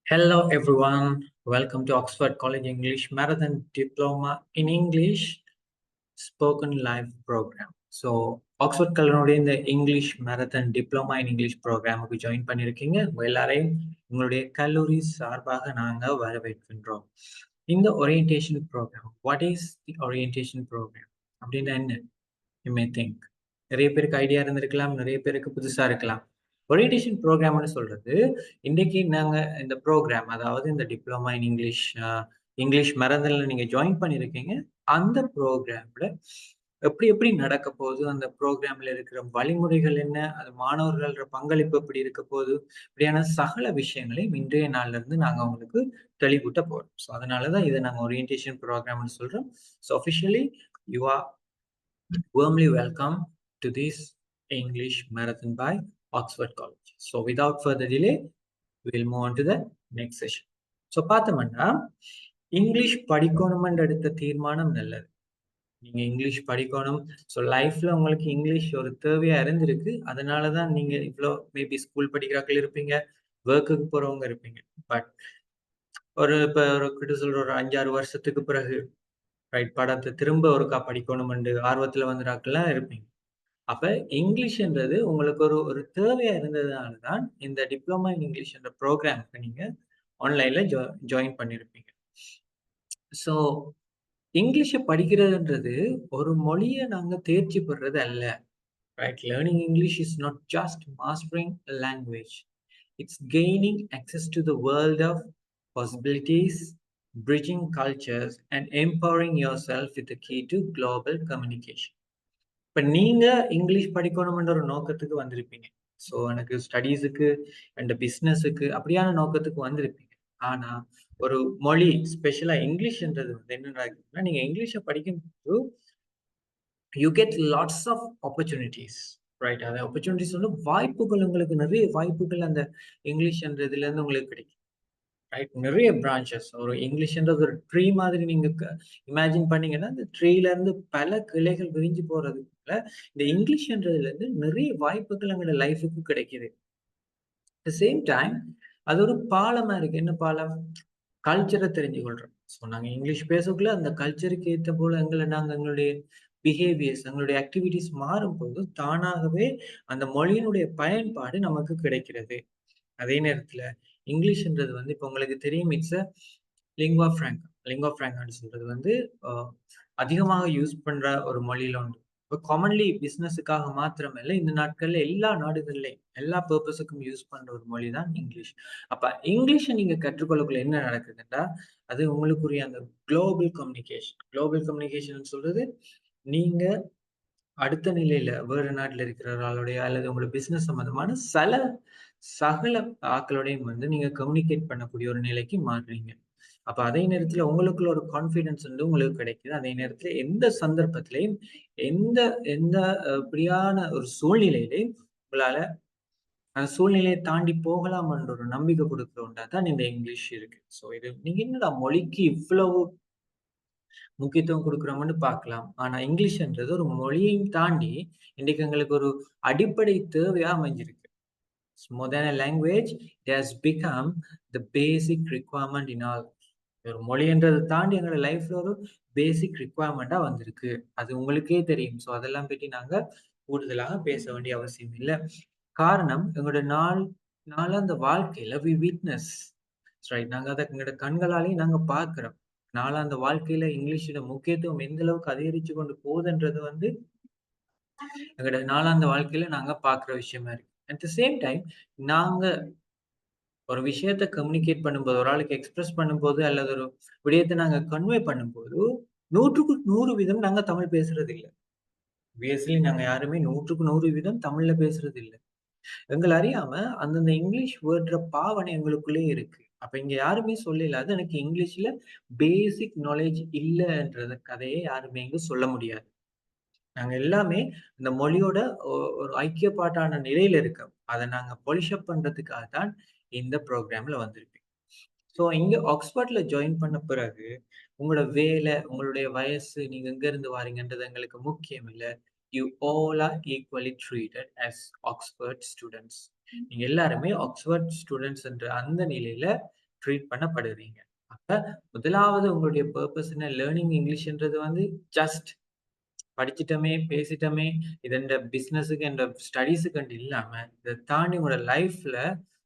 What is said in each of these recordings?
Hello everyone, welcome to Oxford College English Marathon Diploma in English Spoken Live program. So Oxford College இந்த English marathon diploma in English ப்ரோக்ராமுக்கு join பண்ணியிருக்கீங்க. எல்லாரையும் உங்களுடைய கல்லூரி சார்பாக நாங்கள் வரவேற்கின்றோம். இந்த orientation programme, what is the orientation programme அப்படின்னா என்ன? You may think. நிறைய பேருக்கு ஐடியா இருந்திருக்கலாம், நிறைய பேருக்கு புதுசா இருக்கலாம். ஓரியன்டேஷன் ப்ரோக்ராம்னு சொல்றது, இன்னைக்கு நாங்க இந்த ப்ரோக்ராம், அதாவது இந்த டிப்ளமா இன் இங்கிலீஷ் இங்கிலீஷ் மரதன்ல நீங்க ஜாயின் பண்ணியிருக்கீங்க. அந்த ப்ரோக்ராம்ல எப்படி எப்படி நடக்க போகுது, அந்த ப்ரோக்ராம்ல இருக்கிற வழிமுறைகள் என்ன, அது மாணவர்களோட பங்களிப்பு எப்படி இருக்க போகுது, இப்படியான சகல விஷயங்களையும் இன்றைய நாள்ல இருந்து நாங்க உங்களுக்கு தெளிவூட்ட போறோம். ஸோ அதனாலதான் இதை நாங்க ஓரியன்டேஷன் ப்ரோக்ராம்னு சொல்றோம். So officially you are warmly welcome to this English Marathon by Oxford College. So without further delay, we will move on to the next session. So பார்த்தோம்னா இங்கிலீஷ் படிக்கணும்னு எடுத்த தீர்மானம் நல்லது. நீங்க இங்கிலீஷ் படிக்கணும். ஸோ லைஃப்ல உங்களுக்கு இங்கிலீஷ் ஒரு தேவையா இருந்திருக்கு. அதனாலதான் நீங்க இவ்வளோ மேபி ஸ்கூல் படிக்கிறாக்கள் இருப்பீங்க, ஒர்க்குக்கு போறவங்க இருப்பீங்க. பட் இப்ப ஒரு கிட்ட சொல்ற ஒரு 5-6 வருஷத்துக்கு பிறகு ரைட் படத்தை திரும்ப ஒருக்கா படிக்கணும்னு ஆர்வத்துல வந்துடாக்கெல்லாம் இருப்பீங்க. அப்ப இங்கிலீஷ்ன்றது உங்களுக்கு ஒரு ஒரு தேவையா இருந்ததுனால தான் இந்த டிப்ளமா இன் இங்கிலீஷ் என்ற ப்ரோக்ராம்க்கு நீங்க ஆன்லைன்ல ஜாயின் பண்ணியிருப்பீங்க. ஸோ இங்கிலீஷை படிக்கிறதுன்றது ஒரு மொழியை நாங்க தேர்ச்சி பெறுறது அல்ல. Right, learning English is not just mastering language. It's gaining access to the world of possibilities, bridging cultures and empowering yourself with the key to global communication. இப்ப நீங்க இங்கிலீஷ் படிக்கணும்ன்ற ஒரு நோக்கத்துக்கு வந்திருப்பீங்க. ஸோ எனக்கு ஸ்டடீஸுக்கு அண்ட் பிஸ்னஸுக்கு அப்படியான நோக்கத்துக்கு வந்திருப்பீங்க. ஆனா ஒரு மொழி ஸ்பெஷலா இங்கிலீஷ்ன்றது வந்து என்ன, நீங்க இங்கிலீஷை படிக்கும்போது you get lots of opportunities. Right, அந்த ஆப்பர்ச்சுனிட்டிஸ் வந்து வாய்ப்புகள், உங்களுக்கு நிறைய வாய்ப்புகள் அந்த இங்கிலீஷ்ன்றதுல இருந்து உங்களுக்கு கிடைக்கும். ரைட், நிறைய பிரான்ச்சஸ். ஒரு இங்கிலீஷ்ன்றது ஒரு ட்ரீ மாதிரி நீங்க இமேஜின் பண்ணீங்கன்னா, அந்த ட்ரீல இருந்து பல கிளைகள் விரிஞ்சு போறதுக்குள்ள இந்த இங்கிலீஷ்ன்றதுல இருந்து நிறைய வாய்ப்புகள் எங்களோட லைஃபுக்கு கிடைக்குது. அட் த சேம் டைம் அது ஒரு பாலமா இருக்கு. என்ன பாலம்? கல்ச்சரை தெரிஞ்சு கொள்றோம். ஸோ நாங்க இங்கிலீஷ் பேசக்குள்ள அந்த கல்ச்சருக்கு ஏற்ற போல எங்களுடைய பிஹேவியர்ஸ், எங்களுடைய ஆக்டிவிட்டிஸ் மாறும்போது தானாகவே அந்த மொழியினுடைய பயன்பாடு நமக்கு கிடைக்கிறது. அதே நேரத்துல இங்கிலீஷ்ன்றது வந்து இப்ப உங்களுக்கு தெரியும், இட்ஸ் அ லிங்குவா ஃப்ராங்கா. லிங்குவா ஃப்ராங்கான்னு சொல்றது வந்து அதிகமாக யூஸ் பண்ற ஒரு மொழியில உண்டு. இப்போ காமன்லி பிசினஸுக்காக மாத்திரமல்ல, இந்த நாட்கள்ல எல்லா நாடுகள்லயும் எல்லா பர்பஸுக்கும் யூஸ் பண்ற ஒரு மொழி தான் இங்கிலீஷ். அப்ப இங்கிலீஷை நீங்க கற்றுக்கொள்ளக்குள்ள என்ன நடக்குதுன்னா, அது உங்களுக்குரிய அந்த குளோபல் கம்யூனிகேஷன். குளோபல் கம்யூனிகேஷன் சொல்றது, நீங்க அடுத்த நிலையில வேற நாட்டுல இருக்கிறவர்களுடைய அல்லது உங்களோட பிசினஸ் சம்பந்தமான சகல ஆக்களோடையும் வந்து நீங்க கம்யூனிகேட் பண்ணக்கூடிய ஒரு நிலைக்கு மாறுறீங்க. அப்ப அதே நேரத்துல உங்களுக்குள்ள ஒரு கான்ஃபிடன்ஸ் வந்து உங்களுக்கு கிடைக்குது. அதே நேரத்துல எந்த சந்தர்ப்பத்திலையும் எந்த எந்த இப்படியான ஒரு சூழ்நிலையிலையும் உங்களால அந்த சூழ்நிலையை தாண்டி போகலாம்ன்ற ஒரு நம்பிக்கை கொடுக்கிற ஒன்றா தான் இந்த இங்கிலீஷ் இருக்கு. ஸோ இது நீங்க என்னடா மொழிக்கு இவ்வளவு முக்கியத்துவம் கொடுக்குறோம்னு பார்க்கலாம். ஆனா இங்கிலீஷ்ன்றது ஒரு மொழியையும் தாண்டி இன்னைக்கு எங்களுக்கு ஒரு அடிப்படை தேவையா அமைஞ்சிருக்கு. More than a language, it has become the basic requirement in all. ஒரு மொழின்றதை தாண்டி எங்களோட லைஃப்ல ஒரு பேசிக் ரிக்குவயர்மெண்டா வந்திருக்கு. அது உங்களுக்கே தெரியும். ஸோ அதெல்லாம் பற்றி நாங்க கூடுதலாக பேச வேண்டிய அவசியம் இல்லை. காரணம், எங்களோட நாளாந்த வாழ்க்கையில வி விட்னஸ், ரைட், நாங்க அதை எங்களோட கண்களாலேயும் நாங்க பார்க்கிறோம். நாளாந்த வாழ்க்கையில இங்கிலீஷோட முக்கியத்துவம் எந்த அளவுக்கு அதிகரிச்சு கொண்டு போகுதுன்றது வந்து எங்களோட நாளாந்த வாழ்க்கையில நாங்க பார்க்கிற விஷயமா இருக்கு. அட் த சேம் டைம் நாங்க ஒரு விஷயத்த கம்யூனிகேட் பண்ணும்போது, ஒரு ஆளுக்கு எக்ஸ்பிரஸ் பண்ணும்போது, அல்லது ஒரு விடயத்தை நாங்க கன்வே பண்ணும்போது 100க்கு 100% நாங்க தமிழ் பேசுறது இல்ல. ஆப்வியஸ்லி நாங்க யாருமே 100க்கு 100% தமிழ்ல பேசுறது இல்ல. எங்கள அறியாம அந்தந்த இங்கிலீஷ் வேர்ட்ற பாவனை எங்களுக்குள்ளயே இருக்கு. அப்ப இங்க யாருமே சொல்லல, அது எனக்கு இங்கிலீஷ்ல பேசிக் நாலேட்ஜ் இல்லன்றத கதையை யாருமே இங்க சொல்ல முடியாது. நாங்க எல்லாமே இந்த மொழியோட ஒரு ஐக்கியப்பாட்டான நிலையில இருக்கோம். அத நாங்க பாலிஷ் அப் பண்றதுக்காக தான் இந்த ப்ரோக்ராம்ல வந்திருக்கேன். ஸோ இங்க ஆக்ஸ்போர்ட்ல ஜாயின் பண்ண பிறகு உங்களோட வேலை, உங்களுடைய வயசு, நீங்க எங்க இருந்து வாரீங்கன்றது எங்களுக்கு முக்கியம் இல்ல. You all R equally treated as Oxford students. நீங்க எல்லாருமே ஆக்ஸ்ஃபோர்ட் ஸ்டூடண்ட்ஸ் என்ற அந்த நிலையில ட்ரீட் பண்ணப்படுறீங்க. அப்ப முதலாவது உங்களுடைய பர்ப்பஸ் என்ன? லேர்னிங் இங்கிலீஷ்ன்றது வந்து ஜஸ்ட் படிச்சுட்டோமே, பேசிட்டோமே, இது இந்த பிசினஸுக்கு, இந்த ஸ்டடீஸுக்கு இல்லாம, இதை தாண்டி உங்களோட லைஃப்ல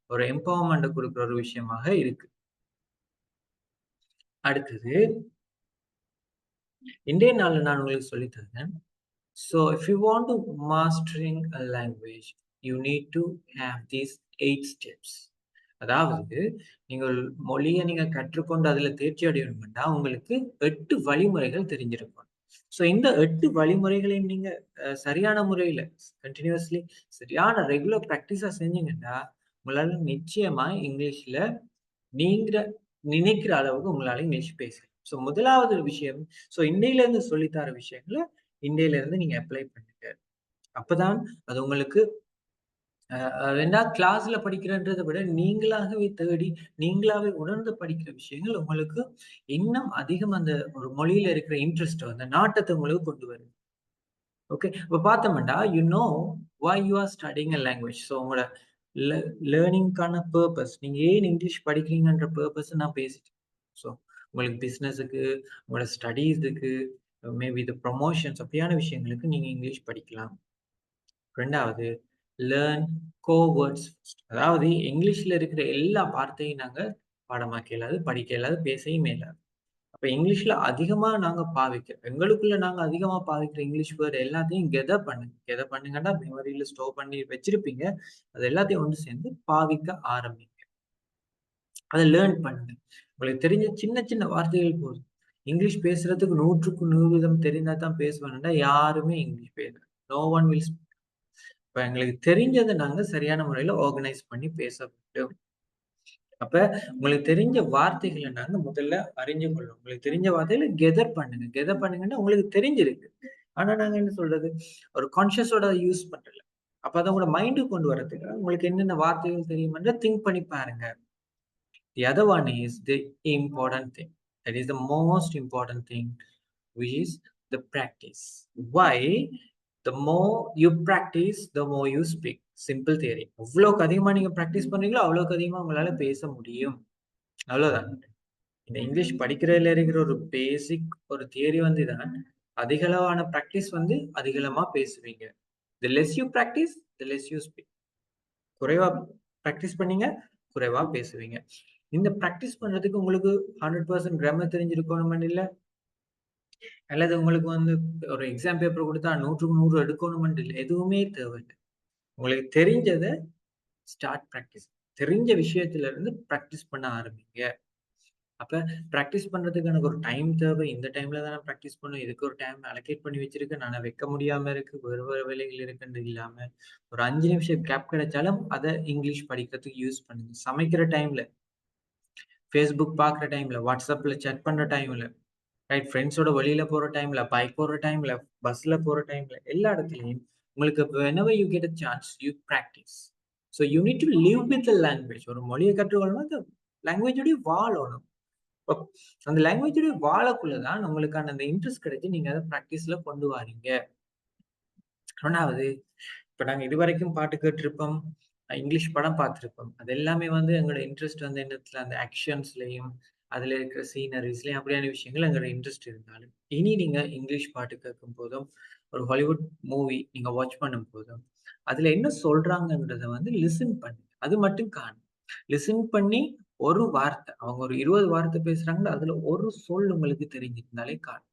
ஒரு எம்பவர்மெண்ட் கொடுக்குற ஒரு விஷயமாக இருக்கு. அடுத்தது, இன்றைய நாள்ல நான் உங்களுக்கு சொல்லித் தரேன். So if you want to mastering a language, you need to have these 8 steps. அதாவது நீங்கள் மொழியை நீங்க கற்றுக்கொண்டு அதுல தேர்ச்சி அடையணும்னா உங்களுக்கு 8 வழிமுறைகள் தெரிஞ்சிருக்கும். ஸோ இந்த 8 வழிமுறைகளையும் நீங்க சரியான முறையில கண்டினியூஸ்லி சரியான ரெகுலர் ப்ராக்டிஸா செஞ்சீங்கன்னா உங்களால நிச்சயமா இங்கிலீஷ்ல நீங்க நினைக்கிற அளவுக்கு உங்களால இங்கிலீஷ் பேசலாம். ஸோ முதலாவது விஷயம், ஸோ இன்னையில இருந்து சொல்லித்தர விஷயங்களை இன்னையில இருந்து நீங்க அப்ளை பண்ணுங்க. அப்பதான் அது உங்களுக்கு கிளாஸ்ல படிக்கிறன்றதை விட நீங்களாகவே தேடி, நீங்களாவே உணர்ந்து படிக்கிற விஷயங்கள் உங்களுக்கு இன்னும் அதிகம் அந்த ஒரு மொழியில இருக்கிற இன்ட்ரெஸ்ட், அந்த நாட்டத்தை உங்களுக்கு கொண்டு வரும். ஓகே. இப்ப பார்த்தோம்னா, you know why you are studying a language. So உங்களோட லேர்னிங்கான பர்பஸ், நீங்க ஏன் இங்கிலீஷ் படிக்கிறீங்கன்ற பர்பஸ் நான் பேசிட்டேன். ஸோ உங்களுக்கு பிசினஸுக்கு, உங்களோட ஸ்டடீஸுக்கு, மேபி இது ப்ரமோஷன்ஸ் அப்படியான விஷயங்களுக்கு நீங்க இங்கிலீஷ் படிக்கலாம். 2வது லேர்ன் கோவேர்ட்ஸ். அதாவது இங்கிலீஷ்ல இருக்கிற எல்லா வார்த்தையும் நாங்க பாடமாக்க இயலாது, படிக்க இயலாது, பேசவும் இயலாது. அப்ப இங்கிலீஷ்ல அதிகமா நாங்க பாவிக்கிறோம். எங்களுக்குள்ள நாங்க அதிகமா பாவிக்கிற இங்கிலீஷ் வேர்ட் எல்லாத்தையும் கெதர் பண்ணுங்க. கெதர் பண்ணுங்கன்னா மெமரியில ஸ்டோர் பண்ணி வச்சிருப்பீங்க. அது எல்லாத்தையும் ஒன்று சேர்ந்து பாவிக்க ஆரம்பிங்க. அதை லேர்ன் பண்ணுங்க. உங்களுக்கு தெரிஞ்ச சின்ன சின்ன வார்த்தைகள் போதும். இங்கிலீஷ் பேசுறதுக்கு 100க்கு 100% தெரிந்தா தான் பேசுவேன்டா யாருமே இங்கிலீஷ் பேசல. No one will. இப்ப எங்களுக்கு தெரிஞ்சதை நாங்க சரியான முறையில ஆர்கனைஸ் பண்ணி பேச வேண்டும். அப்ப உங்களுக்கு தெரிஞ்ச வார்த்தைகளை நாங்க முதல்ல அறிஞ்சு கொள்ளும். உங்களுக்கு தெரிஞ்ச வார்த்தைகளை கெதர் பண்ணுங்க. கெதர் பண்ணுங்கன்னா உங்களுக்கு தெரிஞ்சிருக்கு. ஆனா நாங்க என்ன சொல்றது, ஒரு கான்சியஸோட யூஸ் பண்றல. அப்ப அதை உங்களோட மைண்டுக்கு கொண்டு வரதுக்கு உங்களுக்கு என்னென்ன வார்த்தைகள் தெரியுமென்ற திங்க் பண்ணி பாருங்க. The other one is the important thing. That is the most important thing, which is the practice. Why? The more you practice, the more you speak. Simple theory. எவ்வளவுக்கு அதிகமா நீங்க பிராக்டிஸ் பண்றீங்களோ அவ்வளவுக்கு அதிகமா உங்களால பேச முடியும். அவ்வளவுதான். இந்த இங்கிலீஷ் படிக்கிறதுல இருக்கிற ஒரு பேசிக் ஒரு தியரி வந்து இதான். அதிகளவான பிராக்டிஸ் வந்து அதிகமா பேசுவீங்க. The less you practice, the less you speak. குறைவா பிராக்டிஸ் பண்ணீங்க, குறைவா பேசுவீங்க. இந்த பிராக்டிஸ் பண்றதுக்கு உங்களுக்கு 100% கிராமர் தெரிஞ்சிருக்கணும் இல்ல, அல்லது உங்களுக்கு வந்து ஒரு எக்ஸாம் பேப்பர் கொடுத்தா 100க்கு 100 எடுக்கணும்னு இல்லை. எதுவுமே தேவையில்லை. உங்களுக்கு தெரிஞ்சதை ஸ்டார்ட் பிராக்டிஸ். தெரிஞ்ச விஷயத்துல இருந்து பிராக்டிஸ் பண்ண ஆரம்பிங்க. அப்ப பிராக்டிஸ் பண்றதுக்கு எனக்கு ஒரு டைம் தேவை. இந்த டைம்ல தான் நான் பிராக்டிஸ் பண்ணுவேன். இதுக்கு ஒரு டைம் அலோகேட் பண்ணி வச்சிருக்கேன். நான் வைக்க முடியாம இருக்கு. வேறு வேறு வேலைகள் இருக்குன்னு இல்லாம, ஒரு 5 நிமிஷம் கேப் கிடைச்சாலும் அதை இங்கிலீஷ் படிக்கிறதுக்கு யூஸ் பண்ணுங்க. சமைக்கிற டைம்ல, Facebook பார்க்குற டைம்ல, வாட்ஸ்அப்ல சேட் பண்ற டைம்ல, ரைட், ஃப்ரெண்ட்ஸோட வெளியில போற டைம்ல, பைக் போற டைம்ல, பஸ்ல போற டைம்ல, எல்லா இடத்துலயும் உங்களுக்கு whenever you get a chance, you practice. So you need to live with the language. ஒரு மொழியை கற்றுக்கொள்ளணும், அந்த லாங்குவேஜோடய வாழணும். அந்த லாங்குவேஜோடய வாழக்குள்ளதான் உங்களுக்கான அந்த இன்ட்ரெஸ்ட் கிடைச்சு நீங்க அதை பிராக்டிஸ்ல கொண்டு வாரீங்க. 2வது, இப்ப நாங்க இதுவரைக்கும் பாட்டு கேட்டிருப்போம், இங்கிலீஷ் படம் பார்த்திருப்போம். அது எல்லாமே வந்து எங்களோட இன்ட்ரெஸ்ட் வந்து என்னத்துல அந்த ஆக்ஷன்ஸ்லயும், அதுல இருக்கிற சீனரிஸ்லயும் அப்படியான விஷயங்கள் எங்களோட இன்ட்ரெஸ்ட் இருந்தாலும், இனி நீங்க இங்கிலீஷ் பாட்டு கேட்கும் போதும், ஒரு ஹாலிவுட் மூவி நீங்க வாட்ச் பண்ணும் போதும், அதுல என்ன சொல்றாங்கன்றத வந்து லிசன் பண்ணுங்க. அது மட்டும் காணும். லிசன் பண்ணி ஒரு வார்த்தை, அவங்க ஒரு 20 வார்த்தை பேசுறாங்கன்னா அதுல ஒரு சொல் உங்களுக்கு தெரிஞ்சிருந்தாலே காணும்.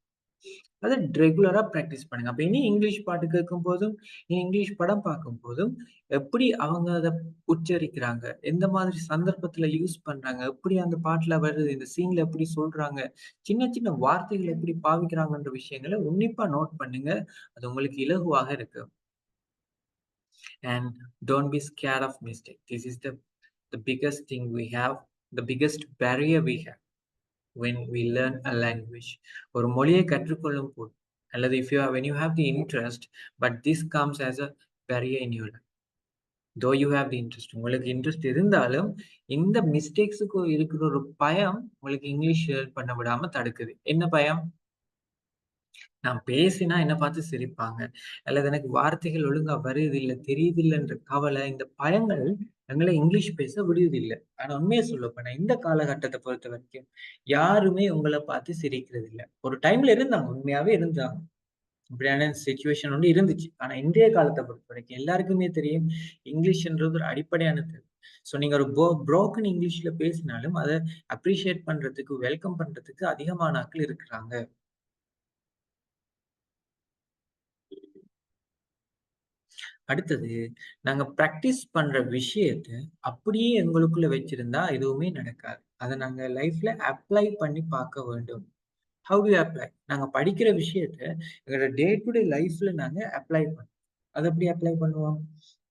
அதை ரெகுலரா பிராக்டிஸ் பண்ணுங்க. அப்ப இனி இங்கிலீஷ் பாட்டு கேட்கும் போதும், இனி இங்கிலீஷ் படம் பார்க்கும் போதும், எப்படி அவங்க அதை உச்சரிக்கிறாங்க, எந்த மாதிரி சந்தர்ப்பத்துல யூஸ் பண்றாங்க, எப்படி அந்த பாட்டுல வருது, இந்த சீன்ல எப்படி சொல்றாங்க, சின்ன சின்ன வார்த்தைகள் எப்படி பாவிக்கிறாங்கன்ற விஷயங்களை உன்னிப்பா நோட் பண்ணுங்க. அது உங்களுக்கு இலகுவாக இருக்கு. And don't be scared of mistake. This is the biggest thing we have, the biggest barrier we have when we learn a language. ஒரு மொழியை கற்றுக்கொள்ளும் போது, அல்லது when you have the interest, but this comes as a barrier in your life. Though you have the interest, உங்களுக்கு interest இருந்தாலும் இந்த மிஸ்டேக்ஸுக்கு இருக்கிற ஒரு பயம் உங்களுக்கு இங்கிலீஷ் லேர்ன் பண்ண விடாம தடுக்குது. என்ன பயம்? நான் பேசினா என்ன பார்த்து சிரிப்பாங்க, அல்லது எனக்கு வார்த்தைகள் ஒழுங்கா வருதில்ல, தெரியுதில்லன்ற கவலை, இந்த பயங்கள் எங்கள இங்கிலீஷ் பேச விடுவதில்ல. ஆனா உண்மைய சொல்லப்போனா இந்த காலகட்டத்த பொறுத்தவரைக்கும் யாருமே உங்கள பார்த்து சிரிக்கிறது இல்ல. ஒரு டைம்ல இருந்தாங்க, உண்மையாவே இருந்தாங்க. இப்படியான சிச்சுவேஷன் வந்து இருந்துச்சு. ஆனா இன்றைய காலத்த பொறுத்தவரைக்கும் எல்லாருக்குமே தெரியும், இங்கிலீஷ்ன்றது ஒரு அடிப்படையானது. ஸோ நீங்க ஒரு புரோக்கன் இங்கிலீஷ்ல பேசினாலும் அத அப்ரிஷியேட் பண்றதுக்கு, வெல்கம் பண்றதுக்கு அதிகமான ஆட்கள் இருக்கிறாங்க. அடுத்தது, நாங்க பிராக்டிஸ் பண்ற விஷயத்த அப்படியே எங்களுக்குள்ள வச்சிருந்தா எதுவுமே நடக்காது. அத நாங்க லைஃப்ல அப்ளை பண்ணி பார்க்க வேண்டும். How to apply? நாங்க படிக்கிற விஷயத்த எங்களோட டே டு டே லைஃப்ல நாங்க அப்ளை பண்ணணும். அத எப்படி அப்ளை பண்ணுவோம்?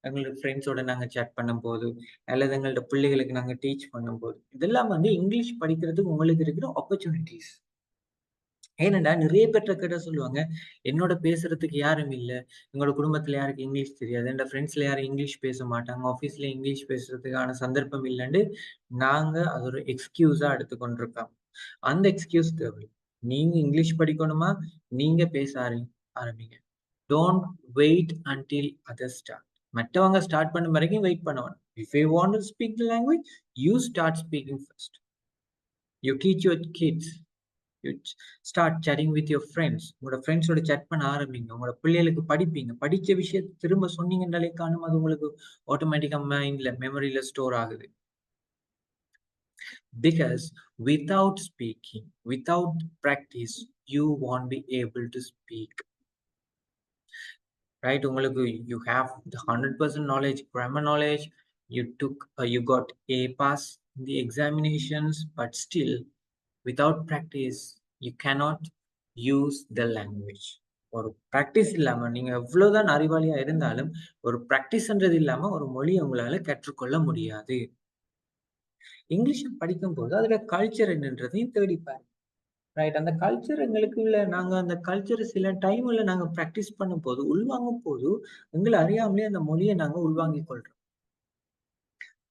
எங்களோட ஃப்ரெண்ட்ஸோட நாங்க சேட் பண்ணும்போது, அல்லது எங்களோட பிள்ளைகளுக்கு நாங்க டீச் பண்ணும்போது, இதெல்லாம் வந்து இங்கிலீஷ் படிக்கிறதுக்கு உங்களுக்கு இருக்கிற ஆப்பர்ச்சுனிட்டீஸ். ஏனென்டா நிறைய பேர்ட்ட கேட்டா சொல்லுவாங்க, என்னோட பேசுறதுக்கு யாரும் இல்ல. எங்களோட குடும்பத்தில யாருக்கும் இங்கிலீஷ் தெரியாது. என்னோட ஃப்ரெண்ட்ஸ்ல யாரும் இங்கிலீஷ் பேச மாட்டாங்க. ஆஃபீஸ்ல இங்கிலீஷ் பேசுறதுக்கான சந்தர்ப்பம் இல்லன்னு, நாங்க அது ஒரு எக்ஸ்கியூஸா எடுத்துக்கொண்டிருக்கோம். அந்த எக்ஸ்கியூஸ் தேவையில்ல. நீங்க இங்கிலீஷ் படிக்கணுமா? நீங்க பேச ஆரம்பிங்க. Don't wait until others start. மத்தவங்க ஸ்டார்ட் பண்ணும் வரைக்கும் வெயிட் பண்ண வேணாம். If you want to speak the language, you start speaking first. You teach your kids. You start chatting with your friends. உங்களோட ஃப்ரெண்ட்ஸோட சேட் பண்ண ஆரம்பிங்க. உங்களோட பிள்ளைகளுக்கு படிப்பீங்க. படிச்ச விஷயத்த திரும்ப சொன்னீங்கன்னாலே காணும் அது உங்களுக்கு ஆட்டோமேட்டிக்கா மைண்ட்ல, மெமரியில ஸ்டோர் ஆகுது. Because without speaking, without practice, you won't be able to speak. Right? உங்களுக்கு you have the 100% knowledge, grammar knowledge. You got A pass in the examinations, but still, without practice, you cannot use the language. ஒரு practice இல்லாம நீங்க எவ்வளவுதான் அறிவாளியா இருந்தாலும் ஒரு பிராக்டிஸ்ன்றது இல்லாம ஒரு மொழியை உங்களால கற்றுக்கொள்ள முடியாது. இங்கிலீஷ் படிக்கும்போது அதுல கல்ச்சர் என்னன்றதையும் தேடி பாருங்க. ரைட். அந்த கல்ச்சர் எங்களுக்குள்ள நாங்க அந்த கல்ச்சர் சில டைம்ல நாங்க பிராக்டிஸ் பண்ணும்போது, உள்வாங்கும் போது, எங்கள அறியாமலே அந்த மொழிய நாங்க உள்வாங்கிக் கொள்றோம்.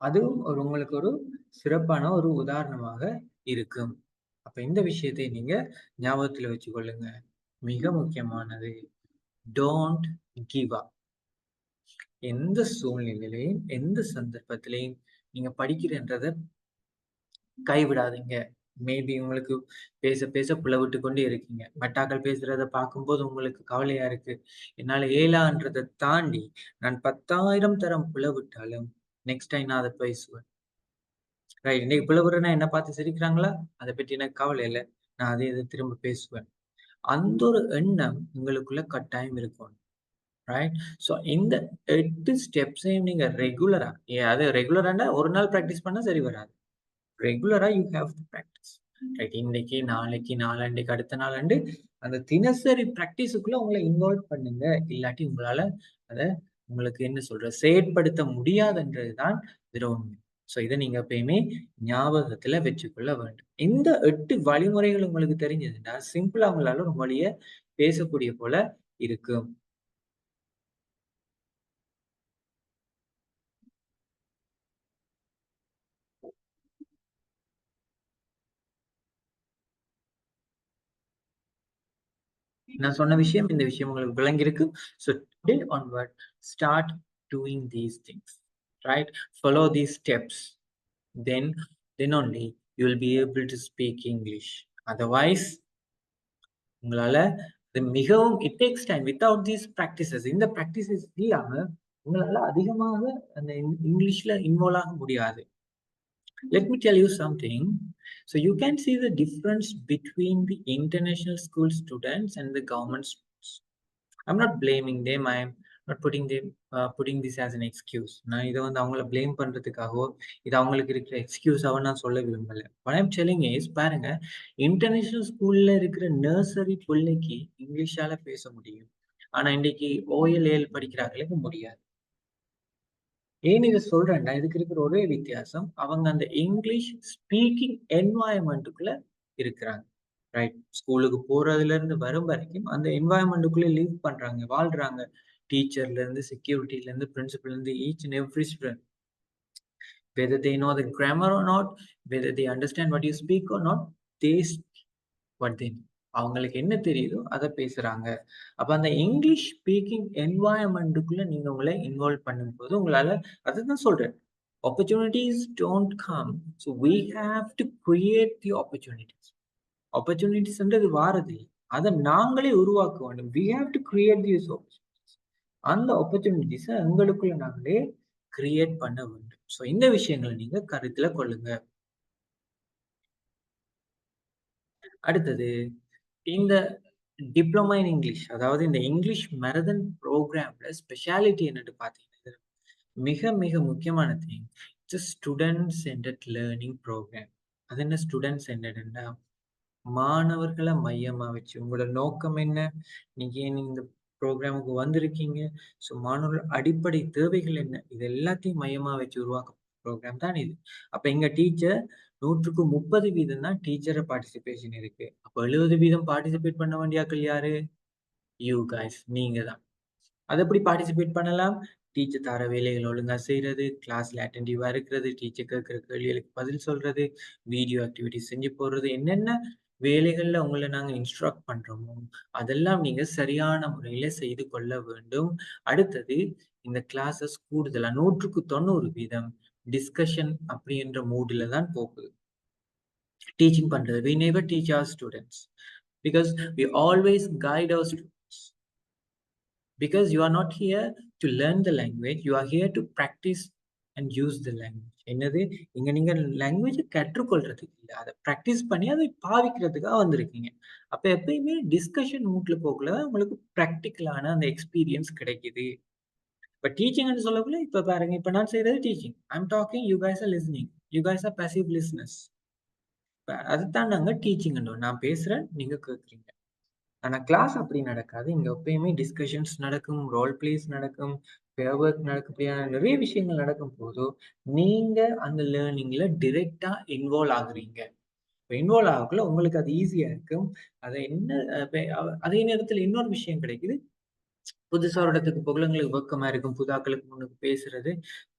அதுவும் உங்களுக்கு ஒரு சிறப்பான ஒரு உதாரணமாக இருக்கும். அப்ப இந்த விஷயத்தை நீங்க ஞாபகத்துல வச்சுக்கொள்ளுங்க. மிக முக்கியமானது. Don't give up. எந்த சூழ்நிலையிலையும், எந்த சந்தர்ப்பத்திலையும் நீங்க படிக்கிறன்றத கைவிடாதீங்க. மேபி உங்களுக்கு பேச பேச பிளவிட்டு கொண்டே இருக்கீங்க. மெட்டாக்கள் பேசுறத பார்க்கும்போது உங்களுக்கு கவலையா இருக்கு. என்னால இயலான்றத தாண்டி நான் 10,000 தரம் பிளவிட்டாலும் நெக்ஸ்ட் டைம் நான் அத பேசுவேன். ரைட். இன்னைக்கு பிளவுறேன்னா என்ன பார்த்து சிரிக்கிறாங்களா? அத பத்தி எனக்கு கவலை இல்ல. நான் அதே இத திரும்ப பேசுவேன். அந்த ஒரு எண்ணம் உங்களுக்குள்ள கட்டாயம் இருக்கணும். ரைட். ஸோ இந்த 8 ஸ்டெப்ஸையும் நீங்க ரெகுலரா அது ரெகுலரானா ஒரு நாள் பிராக்டிஸ் பண்ணா சரி வராது. ரெகுலரா you have to practise. Right. இன்னைக்கு, நாளைக்கு, நாளான்னைக்கு, அடுத்த நாளாண்டு அந்த தினசரி பிராக்டிஸுக்குள்ள உங்கள இன்வால்வ் பண்ணுங்க. இல்லாட்டி உங்களால அத உங்களுக்கு என்ன சொல்றது? செயற்படுத்த முடியாதுன்றது தான் இதோட உண்மை. ஸோ இத நீங்க எப்பயுமே ஞாபகத்துல வச்சுக்கொள்ள வேண்டும். இந்த 8 வழிமுறைகள் உங்களுக்கு தெரிஞ்சதுன்னா, சிம்பிளா உங்களால ஒரு மொழிய பேசக்கூடிய போல இருக்கும். நான் சொன்ன விஷயம், இந்த விஷயம் உங்களுக்கு விளங்கியிருக்கு. So today onward, start doing these things, right? Follow these steps. Then, then only you will be able to speak English. Otherwise, உங்களால இது மிகவும் it takes time. Without these practices, இந்த practices இல்லாம உங்களால அதிகமாக அந்த இங்கிலீஷ்ல இன்வால்வ் ஆக முடியாது. Let me tell you something. So you can see the difference between the international school students and the government students. I'm not blaming them. I'm not putting this as an excuse. நான் இதை வந்து அவங்கள blame பண்றதுக்காகவோ இது அவங்களுக்கு இருக்கிற எக்ஸ்கியூஸாவோ நான் சொல்ல விரும்பல. What I'm telling is பாருங்க, இன்டர்நேஷனல் ஸ்கூல்ல இருக்கிற நர்சரி பிள்ளைக்கு இங்கிலீஷால பேச முடியும். ஆனா இன்னைக்கு OLL படிக்கிறாங்களுக்கு முடியாது. ஏன் இத சொல்றேன்னா, இதுக்கு இருக்கிற ஒரே வித்தியாசம், அவங்க அந்த இங்கிலீஷ் ஸ்பீக்கிங் என்வாயர்ன்மென்ட்க்குள்ள இருக்கிறாங்க. ரைட். ஸ்கூலுக்கு போறதுல இருந்து வரும் வரைக்கும் அந்த என்வாயர்ன்மென்ட்க்குள்ள லிவ் பண்றாங்க, வாழ்றாங்க. டீச்சர்ல இருந்து செக்யூரிட்டில இருந்து பிரின்சிபல் இருந்து each and every student, whether they know the grammar or not, whether they understand what you speak or not, they what they know. அவங்களுக்கு என்ன தெரியுதோ அதை பேசுறாங்க. அப்ப அந்த இங்கிலீஷ் ஸ்பீக்கிங் என்வாயன்மெண்ட்டுக்குள்ள நீங்க உங்களை இன்வால்வ் பண்ணும்போது உங்களால, அதுதான் சொல்றேன், opportunities don't come, so we have to create the opportunities. ஆப்பர்ச்சுனிட்டிஸ்ன்றது வாரது, அதை நாங்களே உருவாக்க வேண்டும். we have to create these opportunities. அந்த ஆப்பர்ச்சுனிட்டிஸை எங்களுக்குள்ள நாங்களே கிரியேட் பண்ண வேண்டும். ஸோ இந்த விஷயங்களை நீங்க கருத்துல கொள்ளுங்க. அடுத்தது, இந்த டிப்ளமா இன் இங்கிலீஷ், அதாவது இந்த இங்கிலீஷ் மேரதன் ப்ரோக்ராம்ல ஸ்பெஷாலிட்டி என்னன்னு பார்த்தீங்கன்னா, மிக மிக முக்கியமான thing, it's student centred learning programme. அது என்ன ஸ்டூடெண்ட் சென்டர்டுன்னா, மாணவர்களை மையமா வச்சு உங்களோட நோக்கம் என்ன, நீங்க ஏன் இந்த ப்ரோக்ராமுக்கு வந்திருக்கீங்க, ஸோ மாணவர்கள் அடிப்படை தேவைகள் என்ன, இது எல்லாத்தையும் மையமா வச்சு உருவாக்க ப்ரோக்ராம் தான் இது. அப்ப எங்க டீச்சர் 100க்கு 30% தான் டீச்சரை பார்ட்டிசிபேஷன் இருக்கு. அப்போ 70% பார்ட்டிசிபேட் பண்ண வேண்டிய ஆட்கள் யாரு? யூ கைஸ், நீங்க தான். அதை எப்படி பார்ட்டிசிபேட் பண்ணலாம்? டீச்சர் தர வேலைகள் ஒழுங்கா செய்யறது, கிளாஸ்ல அட்டென்டிவா இருக்கிறது, டீச்சர் கேட்கிற கேள்விகளுக்கு பதில் சொல்றது, வீடியோ ஆக்டிவிட்டி செஞ்சு போடுறது, என்னென்ன வேலைகள்ல உங்களை நாங்க இன்ஸ்ட்ரக்ட் பண்றோமோ அதெல்லாம் நீங்க சரியான முறையில செய்து கொள்ள வேண்டும். அடுத்தது, இந்த கிளாஸஸ் கூடுதலா 100க்கு 90% டிஸ்கஷன் அப்படின்ற மூடுல தான் போகுது. டீச்சிங் பண்றது, we never teach our students because we always guide our students, because you are not here to learn the language, you are here to practice and use the language. என்னது, இங்க நீங்க language கற்றுக்கொள்றதுக்கு இல்லை, அதை practice பண்ணி அதை பாவிக்கிறதுக்காக வந்திருக்கீங்க. அப்ப எப்பயுமே டிஸ்கஷன் மூட்ல போகல உங்களுக்கு ப்ராக்டிக்கலான அந்த எக்ஸ்பீரியன்ஸ் கிடைக்குது. இப்ப டீச்சிங்னு சொல்லக்குள்ள, இப்ப பாருங்க, இப்ப நான் செய்யறது teaching, I am talking, you guys are listening, you guys are passive listeners. அதுதான் நாங்க டீச்சிங். நான் பேசுறேன், நீங்க கேட்குறீங்க. ஆனா கிளாஸ் அப்படி நடக்காது. இங்க எப்பயுமே டிஸ்கஷன்ஸ் நடக்கும், ரோல் பிளேஸ் நடக்கும், பேர் ஒர்க் நடக்கும், இப்படியான நிறைய விஷயங்கள் நடக்கும் போது நீங்க அந்த லேர்னிங்ல டிரெக்டா இன்வால்வ் ஆகுறீங்க. இன்வால்வ் ஆகக்குள்ள உங்களுக்கு அது ஈஸியா இருக்கும். அதை என்ன, அதே நேரத்துல இன்னொரு விஷயம் கிடைக்குது. புதுசா ஒரு இடத்துக்கு போகல உங்களுக்கு வெக்கமா இருக்கும், புதாக்களுக்கு முன்னுக்கு பேசுறது